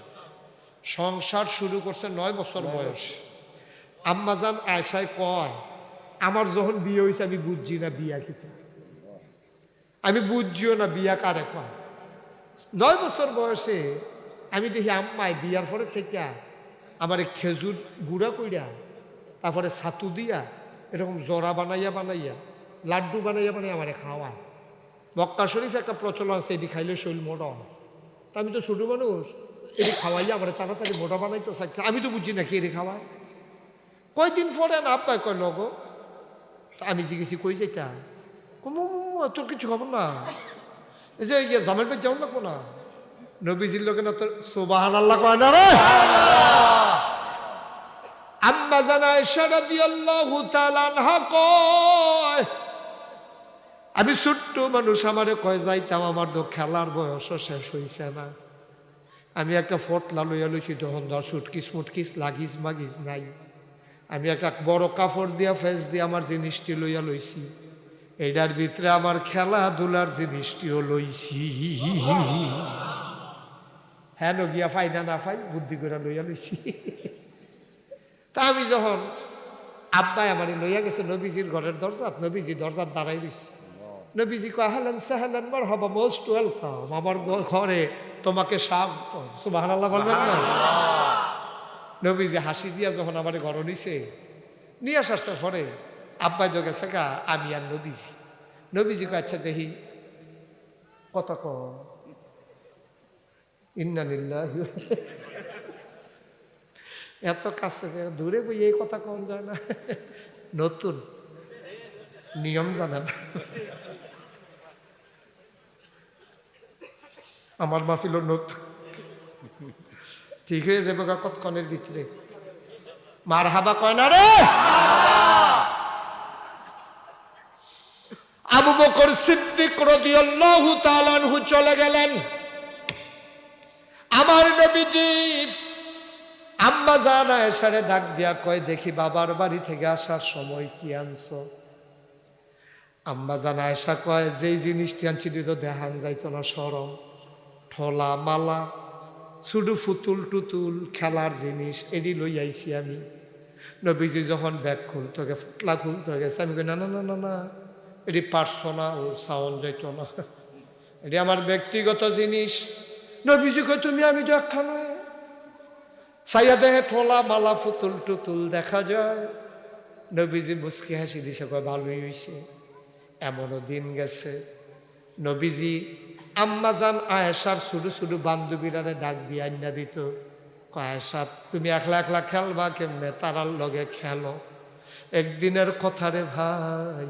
সংসার শুরু করছে 9 বছর বয়স। আম্মাজান আয়েশায় কয়, আমার যখন বিয়ে হয়েছে আমি বুঝছি না বিয়া কিতা, আমি বুঝছিও না বিয়া কারে কয়। 9 বছর বয়সে আমি দেখি আম্মায় বিয়ার পরে থেকে আমার খেজুর গুঁড়া কইরা, তারপরে ছাতু দিয়া এরকম জরা বানাইয়া বানাইয়া লাড্ডু বানাইয়া বানাইয়া আমার খাওয়ায়। মক্কা শরীফ একটা প্রচলন আছে, এটি খাইলে শরীর মোটা হয়। তা আমি তো ছোটো মানুষ, এটি খাওয়াইয়া আমার তাড়াতাড়ি মোটা বানাইতো চাইছে। আমি তো বুঝছি না কি এটি খাওয়ায়। কয়দিন পরে না আব্বাই কয় লগ, আমি জিজ্ঞেসি কই যাইতা, তোর কিছু খবর না, এই যে ইয়ে জামাই ভাই যাও লাগবো না, নবীজির লোকে না তোর সুবহানাল্লাহ কয় না রে। আম্মা জান আয়েশা রাদিয়াল্লাহু তাআলা আনহা কয়, আমি ছোট্ট মানুষ, আমারে কয় যাইতাম, আমার তো খেলার বয়সও শেষ হইছে না। আমি একটা ফটলা লইয়া লইছি, তখন ধর সুটকিস মুটকিস লাগিস মাগিস নাই। আমি একটা বড় কাপড় দিয়া ফেস দিয়ে আমার জিনিসটি লইয়া লইছি, এটার ভিতরে আমার খেলাধুলার জিনিসটিও লইছি। হ্যাঁ গিয়া ফাই না ফাই বুদ্ধি করে লইয়া লইছি। তা আমি যখন আব্বাই আমার লইয়া গেছে নবীজির ঘরের দরজাত, নবীজি দরজার দাঁড়াই রইছে। নবীজি কয়, আহলান সাহলান মারহাবা, মোস্ট ওয়েলকাম, আমার ঘরে তোমাকে স্বাগত। সুবহানাল্লাহ বলবেন না? নবীজি হাসি দিয়া যখন আমার ঘর নিছে, নিয়ে আসার পরে আব্বাই তো গেছে গা, আমি আর নবীজি। নবীজি কয়, আচ্ছা দেখি কথা ক, ইন্না লিল্লাহি, এত কাছে দূরে বই এই কথা কম যায় না, নতুন নিয়ম জানেন। আমার মাহফিল নতুন, ঠিক হয়ে যাবে কতক্ষণের ভিতরে। মার হাবা কয় না রে। আবু বকর সিদ্দিক রাদিয়াল্লাহু তাআলা আনহু চলে গেলেন। আমার নবীজি আম্মা জান আয়েশারে ডাক দিয়া কয়, দেখি বাবার বাড়ি থেকে আসার সময় কি আনছো? আম্মা জান আয়েশা কয়, যেই জিনিসটি আনছি তো দেখান যাইতো না, সরম ঠোলা মালা শুধু ফুতুল টুতুল খেলার জিনিস, এডি লই আইছি আমি। নবীজি যখন ব্যাগ খুলতে গে, ফুটলা খুলতে গেছে, আমি কই, না না না না না, এটি পারছো না, ও সাউন্ড যাইতো না, এটি আমার ব্যক্তিগত জিনিস। নবীজি কয়, তুমি আমি তো একখানে সাইয়া দেহে ঠোলা মালা ফুতুল টুতুল দেখা যায়। নবীজি মুস্কি হাসি দিছে, কয় ভালোই হইছে। এমনও দিন গেছে নবীজি আম্মা জান আয়েশার শুধু শুধু বান্ধবীরারে ডাক দিয়ে আইনা দিত, কয় আয়েশা তুমি একলা একলা খেলবা কেমনে, তারার লগে খেলো। একদিনের কথা রে ভাই,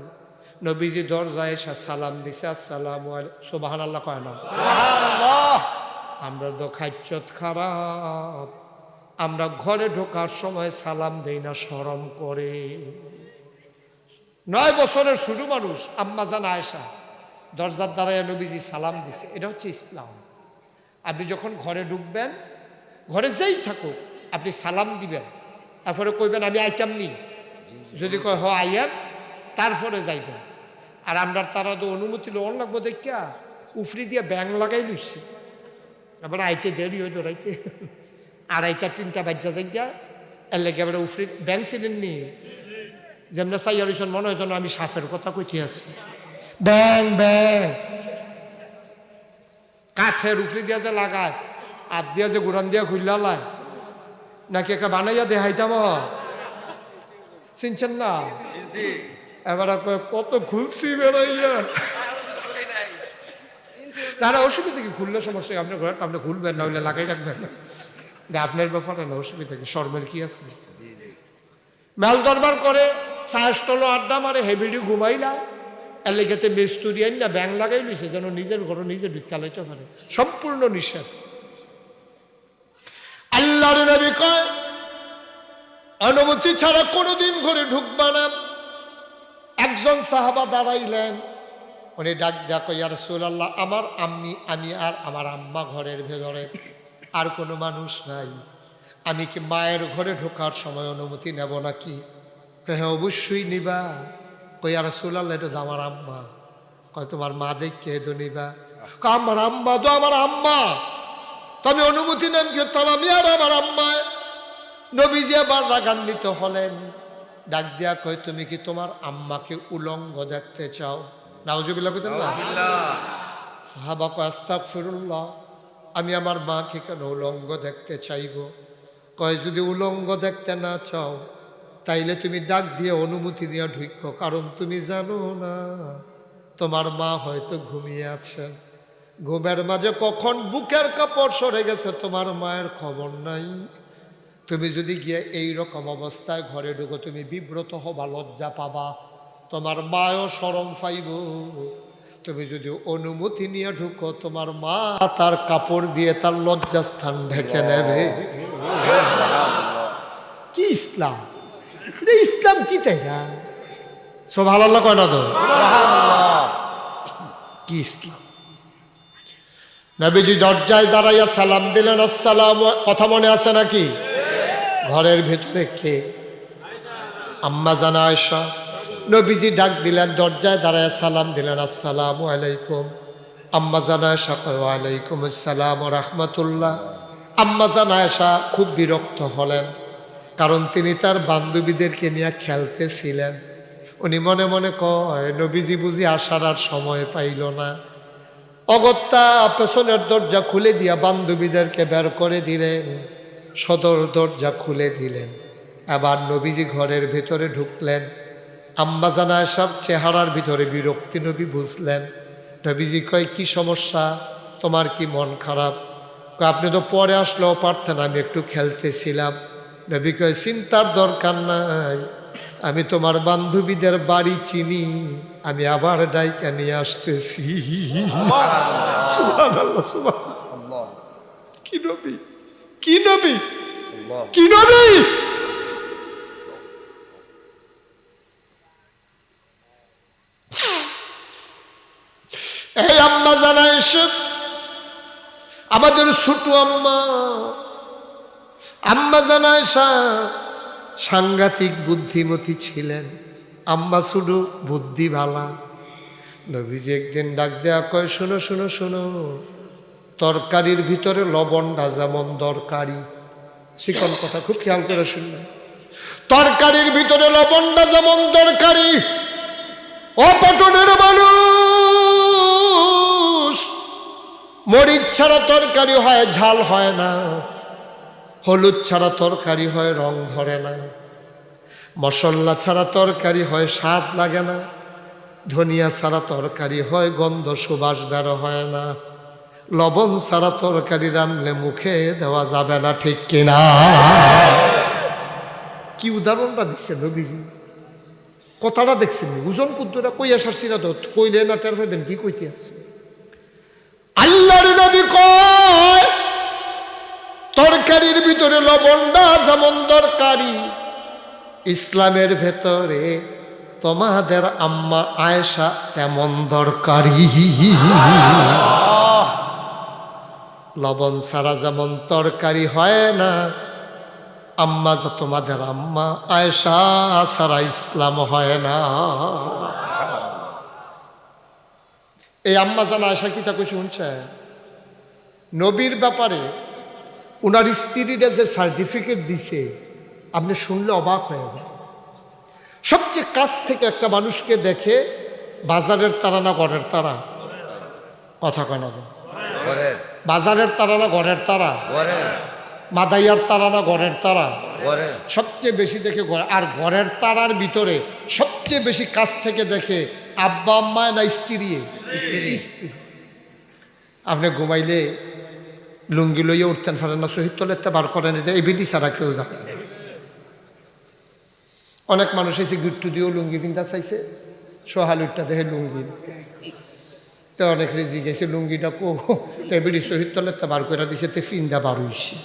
নবীজি দরজায় এসে সালাম দিছে, আসসালামু আলাইকুম, সুবহানাল্লাহ কয় না? সুবহানাল্লাহ। আমরা তো খাইচ্ছত খারাপ, আমরা ঘরে ঢোকার সময় সালাম দেই না, শরম করে। 9 বছরের শুরু মানুষ আম্মা জান আয়েশা দরজার দ্বারায় নবীজি সালাম দিছে। এটা হচ্ছে ইসলাম। আপনি যখন ঘরে ঢুকবেন, ঘরে যেই থাকুক আপনি সালাম দিবেন, তারপরে কইবেন আমি আইতাম নি, যদি কয় হ আইয়ার, তারপরে যাইবেন। আর আমরা তারা তো অনুমতি লোন লাগবো দেখিয়া উফরি দিয়ে ব্যাং লাগাই লইছি, আবার আইতে দেরি হইতো, রাইতে 2:30-3টা বাজ্যা যাইয়া, এর লেগে আবার উফরি ব্যাং ছিলেন নি, যেমন সাইয়া রইছেন মনে হয় যেন আমি সাপের কথা কইতে আছি। ব্যাং ব্যাং কাঠের উফরি দিয়া যে লাগায়, আর দিয়া যে গুড়ান দিয়া খুললা লায়, নাকি একটা বানাইয়া দেখাইতাম, চিনছেন না? এবার কত খুলছি বেড়াইয়া, না না অসুবিধা কি, খুললে সমস্যা, আপনার ঘরে আপনি খুলবেন, না হইলে লাগাই রাখবেন, আপনার ব্যাপারে না, অসুবিধা কি, শর্মের কি আছে? মেল দরবার করে, সাহস্তল আড্ডা মারে, হেবিডি ঘুমাইলা, এর লেগেতে মিস্তুরি আইন না ব্যাং লাগাই নিছে, যেন নিজের ঘরে নিজে ভিক্ষা লইতে পারে, সম্পূর্ণ নিষেধ। আল্লাহর নবী কয়, অনুমতি ছাড়া কোনোদিন ঘরে ঢুকবা না। একজন সাহাবা দাঁড়াইলেন, উনি ডাক ডাক, ইয়া রাসূলুল্লাহ, আমার আমি আর আমার আম্মা ঘরের ভেতরে, আর কোনো মানুষ নাই, আমি কি মায়ের ঘরে ঢোকার সময় অনুমতি নেব নাকি? হ্যাঁ অবশ্যই নিবা। কই ইয়া রাসূলুল্লাহ, এটা তো আমার আম্মা। কয় তোমার মা দেখে তো নিবা? আমার আম্মা তো আমার আম্মা, তো আমি অনুমতি নেন করতাম আমি আর আমার আম্মায়। নবীজি আবার রাগান্বিত হলেন, ডাক দিয়া কয় তুমি কি তোমার আম্মাকে উলঙ্গ দেখতে চাও? নাউজুবিল্লাহ কইতেন না? সাহাবা কয় আস্তাগফিরুল্লাহ, আমি আমার মাকে কেন উলঙ্গ দেখতে চাইব? কয় যদি উলঙ্গ দেখতে না চাও তাইলে তুমি ডাক দিয়ে অনুমতি নিয়ে ঢুকো, কারণ তুমি জানো না তোমার মা হয়তো ঘুমিয়ে আছেন, ঘুমের মাঝে কখন বুকের কাপড় সরে গেছে তোমার মায়ের খবর নাই। তুমি যদি গিয়ে এই রকম অবস্থায় ঘরে ঢুকো তুমি বিব্রত হবা, লজ্জা পাবা, তোমার মাও শরম পাইব। তুমি যদি অনুমতি নিয়ে ঢুকো তোমার মা তার কাপড় দিয়ে তার লজ্জাস্থান ঢেকে নেবে। কি ইসলাম? এটা ইসলাম কি তাই না? সুবহানাল্লাহ কয় না তো? কি ইসলাম? নবীজি দরজায় দাঁড়াইয়া সালাম দিলেন, আসসালামু, কথা মনে আছে নাকি? ঘরের ভেতরে কে? আম্মা জানা আয়েশা। নবীজি ডাক দিলেন, দরজায় দাঁড়াইয়া সালাম দিলেন, আসসালামু আলাইকুম। আম্মা জানা আয়েশা কয় ওয়ালাইকুম আসসালাম ওয়া রাহমাতুল্লাহ। আম্মা জানা আয়েশা খুব বিরক্ত হলেন, কারণ তিনি তার বান্ধবীদেরকে নিয়ে খেলতেছিলেন। উনি মনে মনে কয় নবীজি বুঝি আসার আর সময় পাইল না। অগত্যা পেছনের দরজা খুলে দিয়া বান্ধবীদেরকে বের করে দিলেন, সদর দরজা খুলে দিলেন। এবার নবীজি ঘরের ভেতরে ঢুকলেন। আম্মা জানা আয়েশার চেহারার ভিতরে বিরক্তি নবী বুঝলেন। নবীজি কয় কি সমস্যা, তোমার কি মন খারাপ? কয় আপনি তো পরে আসলেও পারতেন, আমি একটু খেলতেছিলাম। নবী কয় চিন্তার দরকার নাই, আমি তোমার বান্ধবীদের বাড়ি চিনি, আমি আবার ডাইকা নিয়ে আসতেছি। সুবহানাল্লাহ, সুবহানাল্লাহ। কি নবী, কি নবী, কি নবী! এই আম্মা জানা আয়েশা আমাদের ছোট আম্মা, আম্মা জানা আয়েশা সাংঘাতিক বুদ্ধিমতী ছিলেন। আম্মা শুধু বুদ্ধি ভালা। নবীজি একদিন ডাক দেয়া কয় শোনো শোনো শোনো, তরকারির ভিতরে লবণটা যেমন দরকারি, শিকন কথা খুব খেয়াল করে শুনবেন, তরকারির ভিতরে লবণটা যেমন দরকারি, অপটনের মানুষ মরিচ ছাড়া তরকারি হয় ঝাল হয় না, হলুদ ছাড়া তরকারি হয় রং ধরে না, মশলা ছাড়া তরকারি হয় স্বাদ লাগে না, ধনিয়া ছাড়া তরকারি হয় গন্ধ সুবাস বের হয় না, লবণ ছাড়া তরকারি রান্নলে মুখে দেওয়া যাবে না, ঠিক কিনা? কি উদাহরণটা দিচ্ছে নবীজি, কথাটা দেখছেন ওজন কুদ্দুরা কই আসারছি না তো, কইলে না টের পাইবেন কি কইতে আছে। আল্লাহর নবী কয় তরকারির ভিতরে লবণটা যেমন দরকারি, ইসলামের ভেতরে তোমাদের আম্মা আয়েশা তেমন দরকারি। লবণ ছাড়া যেমন তরকারি হয় না, আম্মা তোমাদের আম্মা আয়েশা ছাড়া ইসলাম হয় না। এই আম্মা জানা আয়েশা কি তা শুনছে? নবীর ব্যাপারে উনার স্ত্রীরা যে সার্টিফিকেট দিছে আপনি শুনলে অবাক হয়ে যাবেন। সবচেয়ে কাছ থেকে একটা মানুষকে দেখে বাজারের তারা না ঘরের তারা, কথা কেন? বাজারের তারা না ঘরের তারা, মাদাইয়ার তারা না ঘরের তারা, সবচেয়ে বেশি দেখে ঘরে। আর ঘরের তারার ভিতরে সবচেয়ে বেশি কাছ থেকে দেখে আব্বা আম্মা না স্ত্রী? স্ত্রী। আপনি ঘুমাইলে লুঙ্গি লইয়া উঠতেন পারেন না, শহীদ তলেতে বার করেন, এটা এই বেটি ছাড়া কেউ জানে। অনেক মানুষ এসে গুট্টু দিয়েও লুঙ্গি পিন্ধা চাইছে, সোহালুরটা দেখে লুঙ্গি, তো অনেক রেজি গেছে লুঙ্গিটা কো, তো বেটি শহীদ তলেতে বার করে দিছে, তে ফিন্দা বার হইছে।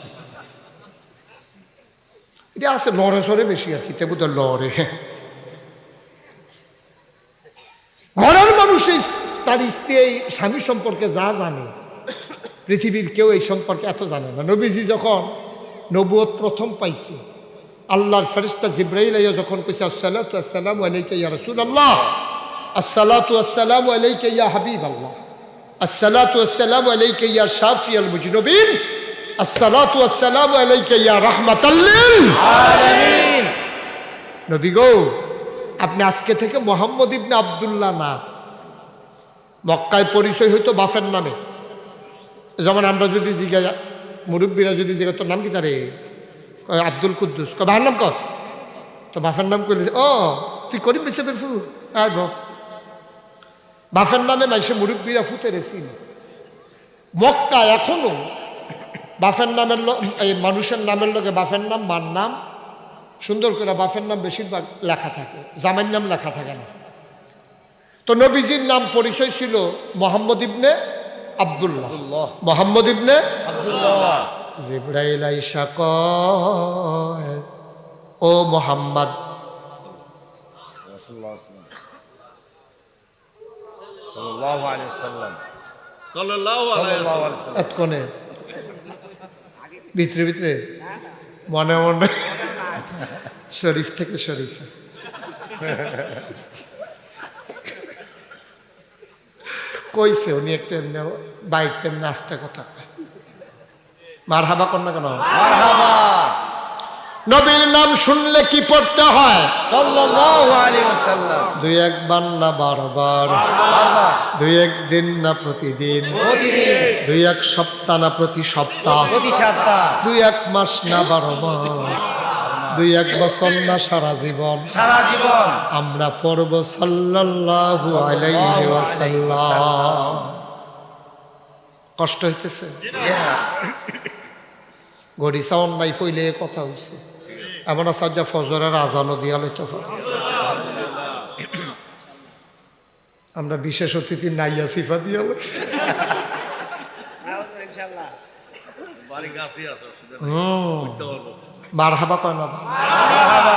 এটা আছে লড়ে সরে বেশি আর কি, তে বোধ লড়ে। ঘরের মানুষ তার স্ত্রী এই স্বামী সম্পর্কে যা জানে পৃথিবীর কেউ এই সম্পর্কে এত জানে না। নবীজি যখন নবুয়ত প্রথম পাইছে, আল্লাহর ফেরেশতা জিবরাইল আইয়া যখন কইছে আসসালাতু আসসালামু আলাইকা ইয়া রাসূলুল্লাহ, আসসালাতু আসসালামু আলাইকা ইয়া হাবিবাল্লাহ, আসসালাতু আসসালামু আলাইকা ইয়া শাফিয়াল মুজনুবিন, আসসালাতু ওয়াসসালামু আলাইকা ইয়া রাহমাতাল লিল আলামিন। নবী গো, আপনি আজকে থেকে মোহাম্মদ ইবনে আব্দুল্লাহ না। মক্কায় পরিচয় হইতো বাফের নামে। যেমন আমরা যদি জিজ্ঞাসা, মুরব্বীরা যদি জিজ্ঞাসা তোর নাম কি? তারে কয় আব্দুল কুদ্দুস। কয় ভাইয়ের নাম কত? তো বাফের নাম করলে ও তুই করিম বিসেবের ফু আয় গ। বাফের নামে মাইসে মুরব্বীরা ফুটে রেছিল। মক্কা এখনো বাফের নামের এই মানুষের নামের লগে বাফের নাম, মার নাম, সুন্দর করে বাফের নাম বেশিরভাগ লেখা থাকে, জামাইয়ের নাম লেখা থাকে না। তো নবীজির নাম পরিচয় ছিল মোহাম্মদ ইবনে আব্দুল্লাহ। মোহাম্মদ ইবনে আব্দুল্লাহ। জিবরাইল আইসা কয়, ও মোহাম্মদ, সাল্লাল্লাহু আলাইহি ওয়াসাল্লাম। সাল্লাল্লাহু আলাইহি ওয়াসাল্লাম। এতক্ষণে ভিতরে ভিতরে মনে মনে শরীফ থেকে শরীফ কইছে উনি একটা এমনি বাইক এমনি আস্তে কথা কয়। মারহাবা কর না কেন? মারহাবা। নবীর নাম শুনলে কি পড়তে হয়? সাল্লাল্লাহু আলাইহি ওয়াসাল্লাম। দুই একবার না বারবার, বারবার, দুই একদিন না প্রতিদিন, প্রতিদিন, দুই এক সপ্তাহ না প্রতি সপ্তাহ, প্রতি সপ্তাহ, দুই এক মাস না 12 মাস, দুই এক বছর না সারা জীবন সারা জীবন আমরা পড়ব সাল্লাল্লাহু আলাইহি ওয়াসাল্লাম। কষ্ট হইতেছে? জি না। গড়ি সাউন্ড নাই ফইলে কথা হইছে। এমন আছে যে ফজরের আজানও দিয়া লইতে পারে। আমরা বিশেষ অতিথি নাইয়া সিফা দিয়া লইছি। মারহাবা কয় না? মারহাবা।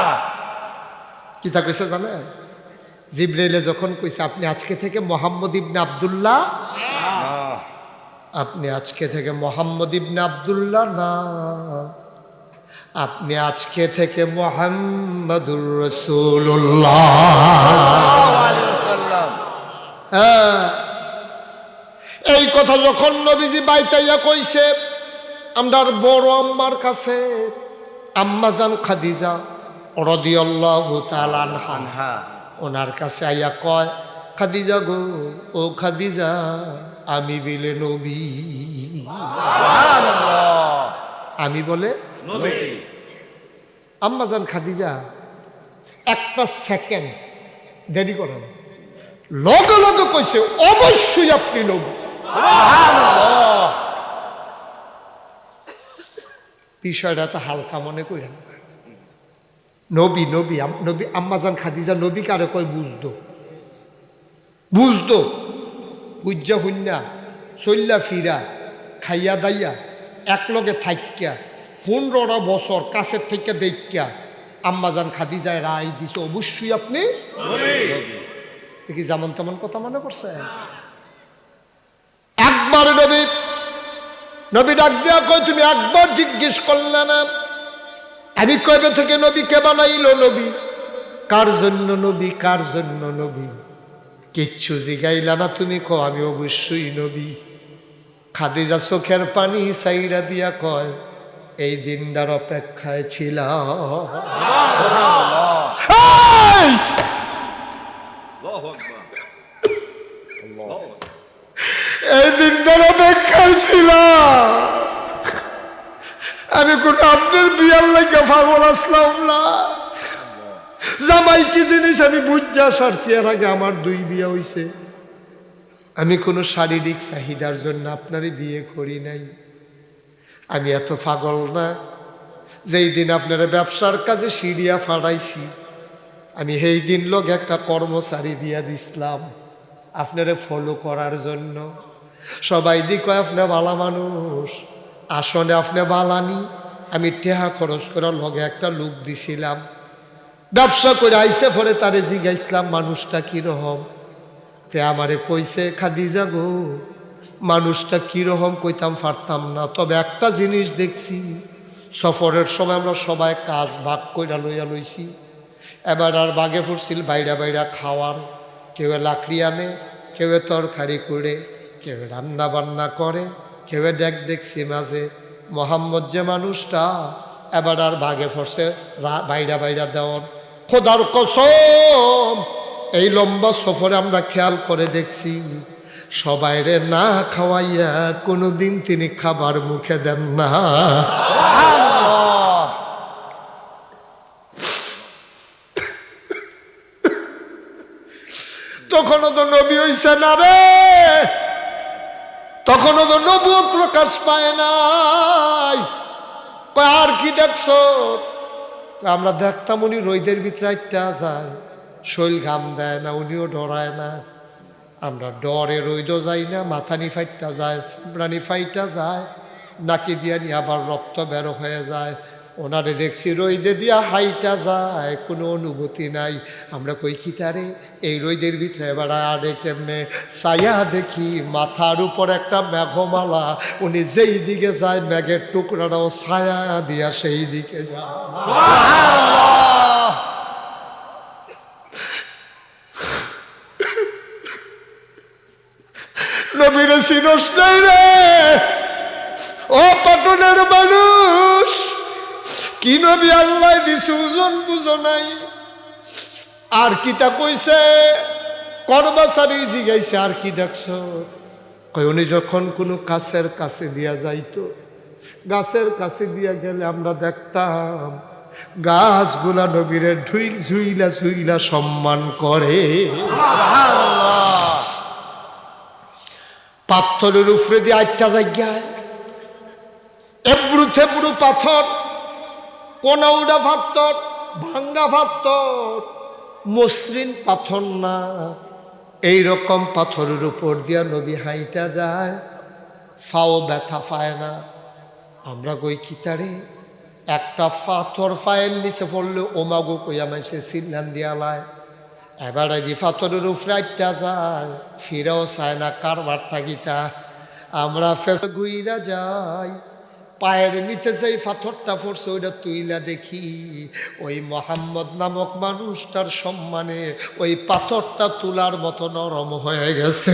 কি তা কইছে জানে? জিবরাইলে যখন কইছে আপনি আজকে থেকে মোহাম্মদ ইবনে আব্দুল্লাহ, আপনি আজকে থেকে মোহাম্মদ ইবনে আব্দুল্লাহ না, আপনি আজকে থেকে মুহাম্মাদুর রাসূলুল্লাহ। সাল্লাল্লাহু আলাইহি ওয়াসাল্লাম। হ্যাঁ, এই কথা যখন নবীজি বাইতাইয়া কইছে, আমরার বড় আম্মার কাছে আম্মাজান খাদিজা রাদিয়াল্লাহু তাআলা আনহা, আনহা। ওনার কাছে আইয়া কয়, খাদিজা গো, ও খাদিজা, আমি বিলে নবী। সুবহানাল্লাহ। আমি বলে নবী। আম্মাজান খাদিজা একটা সেকেন্ড দেরি করেন, লগে লগে কইছে অবশ্যই আপনি নবী। সুবহানাল্লাহ। বিষয়টা তো হালকা মনে করেন। নবী নবী নবী আম্মাজান খাদিজা নবী কারে কয় বুঝতো, বুঝতো, বুঝা হুন্না চল্লা ফিরা খাইয়া দাইয়া একলগে থাইক্যা 15 বছর কাছের থেকে দেখিয়া আম্মাজান খাদিজায় রায় দিছে অবশ্যই আপনি নবী। কি যেমন তেমন কথা মনে করছে? একবার নবী নবী ডাক দিয়া কয়, তুমি একবার জিজ্ঞেস করলে না আমি কবে থেকে নবী কে বানাইলো, নবী কার জন্য, নবী কার জন্য নবী? কিচ্ছু জিগাইলা না, তুমি কো আমি অবশ্যই নবী। খাদিজা চোখের পানি সাইরা দিয়া কয়, এই দিনটার অপেক্ষায় ছিলাম। এই! এই দিনটার অপেক্ষায় ছিলাম। আমি কোন আপনার বিয়ার লাগে পাগল আসলাম না। জামাই কি জিনিস আমি বুঝা সারছি। এর আগে আমার 2 বিয়া হইছে। আমি কোনো শারীরিক চাহিদার জন্য আপনারই বিয়ে করি নাই। আমি এত পাগল না। যেই দিন আপনারা ব্যবসার কাজে সিরিয়া ফাড়াইছি, আমি সেই দিন লোক একটা কর্মচারী দিয়া দিছিলাম আপনারে ফলো করার জন্য। সবাই দি কয় আপনি বালা মানুষ, আসলে আপনি বালানি। আমি টেহা খরচ করার লগে একটা লোক দিছিলাম, ব্যবসা করে আইসে পরে তারে জিজ্ঞাসলাম মানুষটা কিরকম। তে আমারে কইছে, খাদিজা গো, মানুষটা কিরকম কইতাম পারতাম না, তবে একটা জিনিস দেখছি, সফরের সময় আমরা সবাই কাজ ভাগ কইরা লইয়া লইছি। এবার আর বাগে ফুরছিল বাইরা বাইরা খাওয়ার, কেউ লাকড়ি আনে, কেউ তরকারি করে, কেউ রান্না বান্না করে, কেউ দেখছি মাঝে মোহাম্মদ যে মানুষটা এবার আর ভাগে ফরছে বাইরা বাইরা দেওয়ার খোদার কসম এই লম্বা সফরে আমরা খেয়াল করে দেখছি সবাইরে না খাওয়াইয়া কোনোদিন তিনি খাবার মুখে দেন না। সুবহানাল্লাহ। তখনও তো নবী হইছে না রে, তখনও তো নবুয়ত প্রকাশ পায় নাই। আর কি দেখছো? আমরা দেখতাম উনি রোদের ভিতরে একটা যায়, শৈল ঘাম দেয় না, উনিও ডরায় না। আমরা ডরে রইদও যাই না, মাথানি ফাইটটা যায়, চামড়ানি ফাইটা যায়, নাকি দিয়া নিয়ে আবার রক্ত বের হয়ে যায়। ওনারে দেখছি রইদে দিয়া হাইটা যায়, কোনো অনুভূতি নাই। আমরা কই কি তারে এই রইদের ভিতরে বেড়া আরে কেমনে ছায়া দেখি মাথার উপর একটা মেঘমালা, উনি যেই দিকে যায় মেঘের টুকরাটাও ছায়া দিয়া সেই দিকে যায়। সুবহানাল্লাহ। নবীরে চিনস নাই রে ও পাটনের মানুষ, কি নবী আল্লাহ দিছে ওজন বুঝো নাই। আর কিতা কইছে কর্মচারী জিগাইছে আর কি দেখছো? কই উনি যখন কোনো গাছের কাছে দিয়া যাইতো, গাছের কাছে দিয়া গেলে আমরা দেখতাম গাছগুলা নবীরে ঝুইলা ঝুইলা সম্মান করে। সুবহানাল্লাহ। পাথরের উপরে দিয়ে আটটা জায়গায় এবড়ু থেবড়ু পাথর, কোনা উডা পাথর, ভাঙ্গা পাথর, মসৃণ পাথর না, এইরকম পাথরের উপর দিয়া নবী হাইটা যায়, ফাও ব্যথা পায় না। আমরা কই কিতারে একটা পাথর পায়ের নিচে পড়লে ওমাগো কইয়া মাইসে সিল্লান দিয়ালায়। এবারে যে পাথরের উপরে আটটা যায়, ফিরেও চায় না কারবারটা গীতা। আমরা ফেস গুইরা যাই, পায়ের নিচে যেই পাথরটা পড়ছে ওইটা তুইলা দেখি ওই মোহাম্মদ নামক মানুষটার সম্মানে ওই পাথরটা তুলার মতো নরম হয়ে গেছে।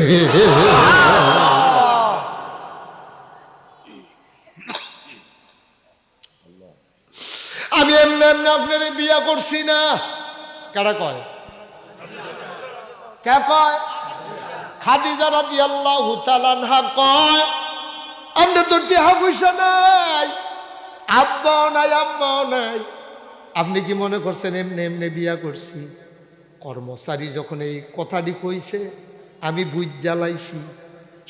আমি এমনি এমনি আপনার বিয়া করছি না। কারা কয়? কে কয়? খাদিজা রাদিয়াল্লাহু তাআলা আনহা কয় আমরা তো টিহা পয়সা নাই, আব্বাও নাই আম্মাও নাই। আপনি কি মনে করছেন এমনি এমনি বিয়া করছি? কর্মচারী যখন এই কথাটি কইছে আমি বুঝ জ্বালাইছি,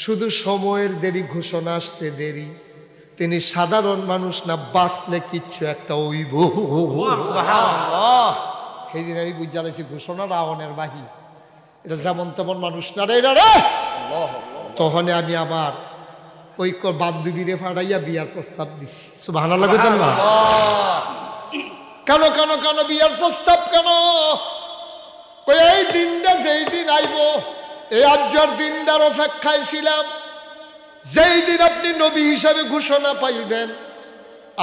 শুধু সময়ের দেরি, ঘোষণা আসতে দেরি। তিনি সাধারণ মানুষ না, বাঁচলে কিচ্ছু একটা ওইব। সুবহানাল্লাহ। সেই দিন আমি বুঝ জ্বালাইছি ঘোষণা রাওয়ানের বাহি, এটা যেমন তেমন মানুষ না রে এটা রে। তখন আমি আবার ওই বান্ধবীরে ফাড়াইয়া বিয়ার প্রস্তাব দিছি। সুবহানাল্লাহ কইতেন না? কেন কেন কেন বিয়ার প্রস্তাব কেন? কই এই দিনটা যেই দিন আইব, এই আজ্জর দিনটার অপেক্ষায় ছিলাম। যেই দিন আপনি নবী হিসাবে ঘোষণা পাইবেন,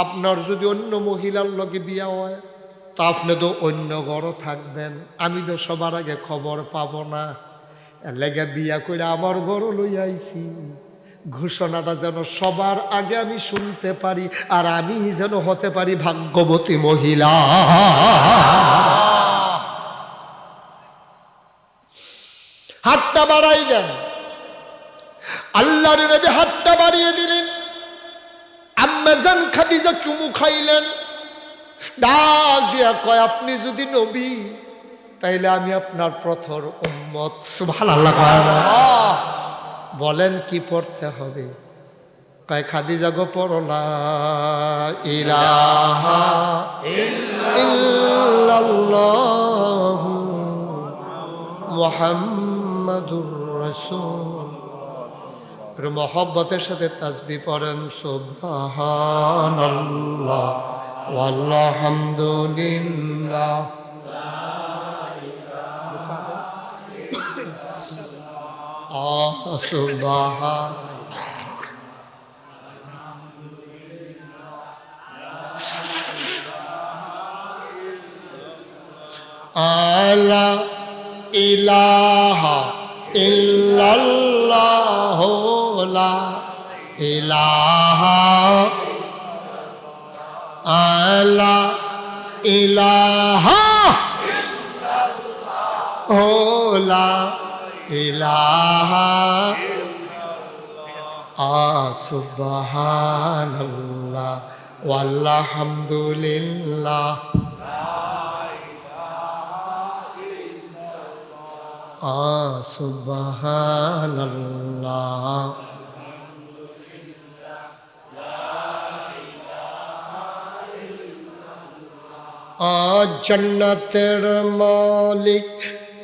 আপনার যদি অন্য মহিলার লগে বিয়া হয় তা আপনি তো অন্য ঘরও থাকবেন, আমি তো সবার আগে খবর পাবো না। এর লেগে বিয়া করে আমার ঘরও লইয়া আইছি, ঘোষণাটা যেন সবার আগে আমি শুনতে পারি, আর আমি যেন হতে পারি ভাগ্যবতী মহিলা। হাতটা বাড়াই দেন, আল্লাহর নবী হাতটা বাড়িয়ে দিলেন। আম্মাজান খাদিজা চুমু খাইলেন, ডাক দিয়া কয় আপনি যদি নবী তাইলে আমি আপনার প্রথম উম্মত। সুবহানাল্লাহ কয় না? বলেন কি পড়তে হবে? কয় খাদিজা গো পড়ো লা ইলাহা ইল্লাল্লাহু মুহাম্মাদুর রাসূল। মহব্বতের সাথে তাসবিহ পড়েন সুবহানাল্লাহ ওয়ালহামদুলিল্লাহ। সুবহান আলা ইলাহা ইল্লাল্লাহু লা ইলাহা আলা ইলাহা ও লা ইলাহা সুবহানাল্লাহ ওয়ালহামদুলিল্লাহ সুবহানাল্লাহ জন্নতের মালিক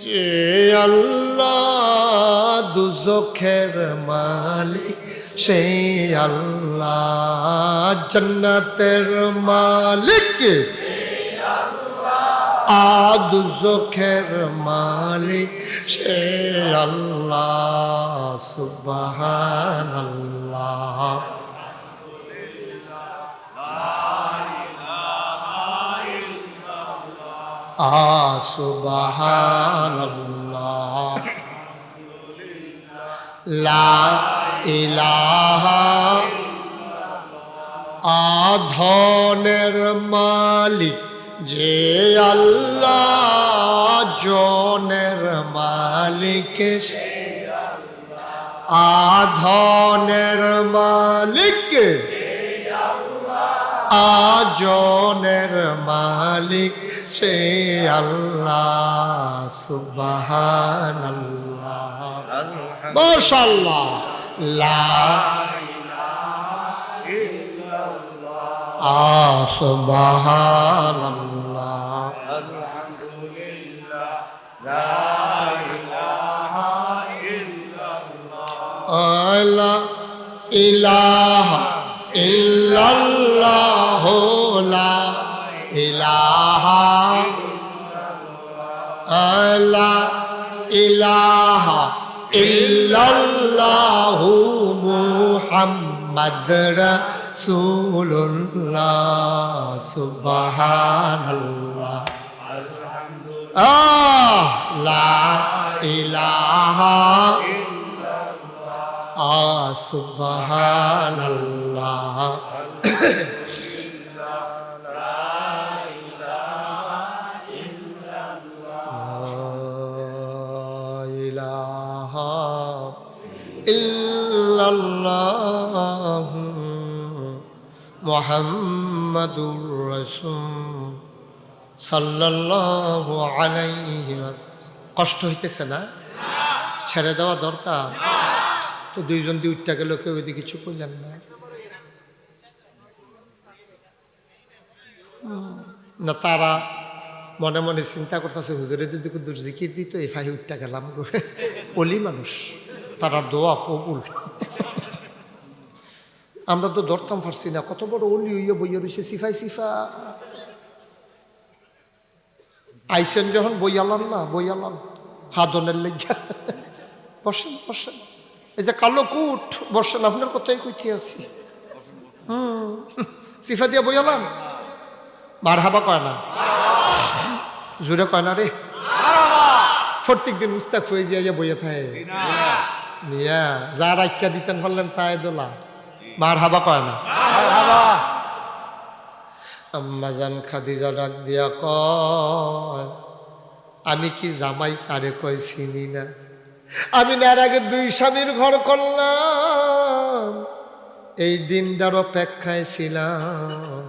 যে আল্লাহ দুজখের মালিক সেই আল্লাহ জন্নতের মালিক দুজখের মালিক সেই আল্লাহ সুবহানাল্লাহ সুবহানাল্লাহ লা ইলাহা ধনের মালিক যে আল্লাহ জনের মালিক ধনের মালিক জনের মালিক সে আল্লাহ সুবহানাল্লাহ মাশাআল্লাহ লা সুবহানাল্লাহ আলহামদুলিল্লাহ লা ইলাহা ইল্লাল্লাহ লা ইলাহা ইল্লাল্লাহ লা ইলাহা লা ইলাহা ইল্লাল্লাহ মুহাম্মদ রাসূলুল্লাহ সুবহানাল্লাহ লা ইলাহা সুবহানাল্লাহ ইল্লাল্লাহ মুহাম্মাদুর রাসূল সাল্লাল্লাহু আলাইহি ওয়াসাল্লাম। কষ্ট হইতেছে না? ছেড়ে দেওয়া দরকার তো। দুইজন দিয়ে উঠতে গেল, কেউ এদিকে কিছু করলেন না। না তারা মনে মনে চিন্তা করতেছে, হুজুরে যদি কুদুর জিকির দিত এই ফাহি উঠতে গেলাম। অলি মানুষ, তারা দোয়া কবুল। আমরা তো ধরতাম পারছি না, কত বড় অলি হইয়া বইয়া রয়েছে সিফাই সিফা। আইসেন যখন বইয়ালাম না, বইয়ালাম হাদনের লেগা। বসেন বসেন, এই যে কালো কুট বসেন, আপনার কথাই কইতে আছি। সিফা দিয়া বইয়ালাম, মারহাবা কয় না, জোরে কয় না রে। প্রত্যেক দিন মুস্তাক হয়ে যাইয়া বইয়া থাকে নিয়া, যার আজ্ঞা দিতেন বললেন তাই দোলা, মারহাবা কয় না। আম্মাজান খাদিজা ডাক দিয়া কয়, আমি কি জামাই কারে কয় চিনি না। আমি না আগে 2 স্বামীর ঘর করলাম, এই দিনটার অপেক্ষায় ছিলাম।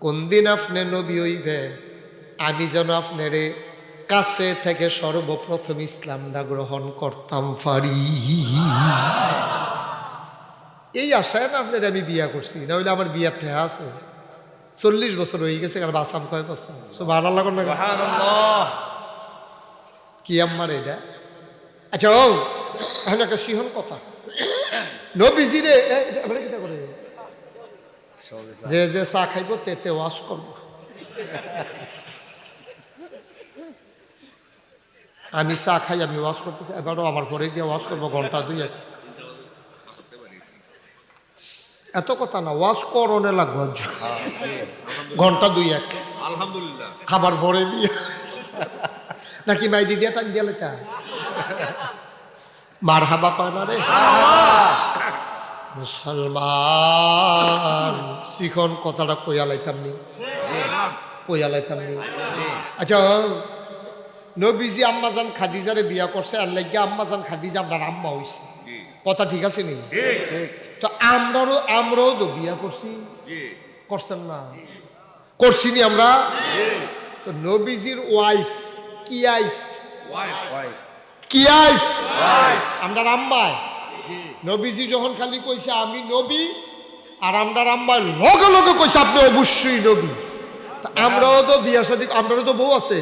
কোন দিন আপনি নবী হইবেন, আমি যেন আপনারে কাছে থেকে সর্বপ্রথম ইসলামটা গ্রহণ করতাম পারি। এই আশায় না আপনার আমি বিয়া করছি, না হইলে আমার বিয়ার ঠেহা আছে। 40 বছর হয়ে গেছে, আর বাসাম কয় বছর। সুবহানাল্লাহ কোন কি আমার এটা। আচ্ছা ও এখন একটা সিহন কথা, নবীজি রে কিটা করে যে যে চা খাইব তেতে ওয়াশ করব। আমি চা খাই, আমি ওয়াশ করতেছি, এবারও আমার ঘরে গিয়ে ওয়াশ করবো ঘন্টা 2 এত কথা না, ওয়াশ করণে লাগবে ঘন্টা 2-1 আলহামদুলিল্লাহ খাবার ভরে দিয়ে নাকি মাই দিদিয়া টাইম দিয়ে লেখা মারহাবা পায় না রে। মুসলমান শিখন কথাটা কইয়া লাইতাম নি, কইয়া লাইতাম নি। আচ্ছা, নবীজি আম্মাজান খাদিজারে বিয়া করছে, আর লাগিয়া আম্মাজান খাদিজা আমরা আম্মা হইছে, কথা ঠিক আছে নি? তো আমরাও তো বিয়া করছি, করছেন না? করছি নি আমরা? তো নবীজির ওয়াইফ কি আইফ, কি আইফ আমরা আম্মায়। নবীজি যখন খালি কইছে আমি নবী, আর আমরা আম্মায় লগে লগে কইছে আপনি অবশ্যই নবী। আমরাও তো বিয়া শাদী, আমরাও তো বউ আছে।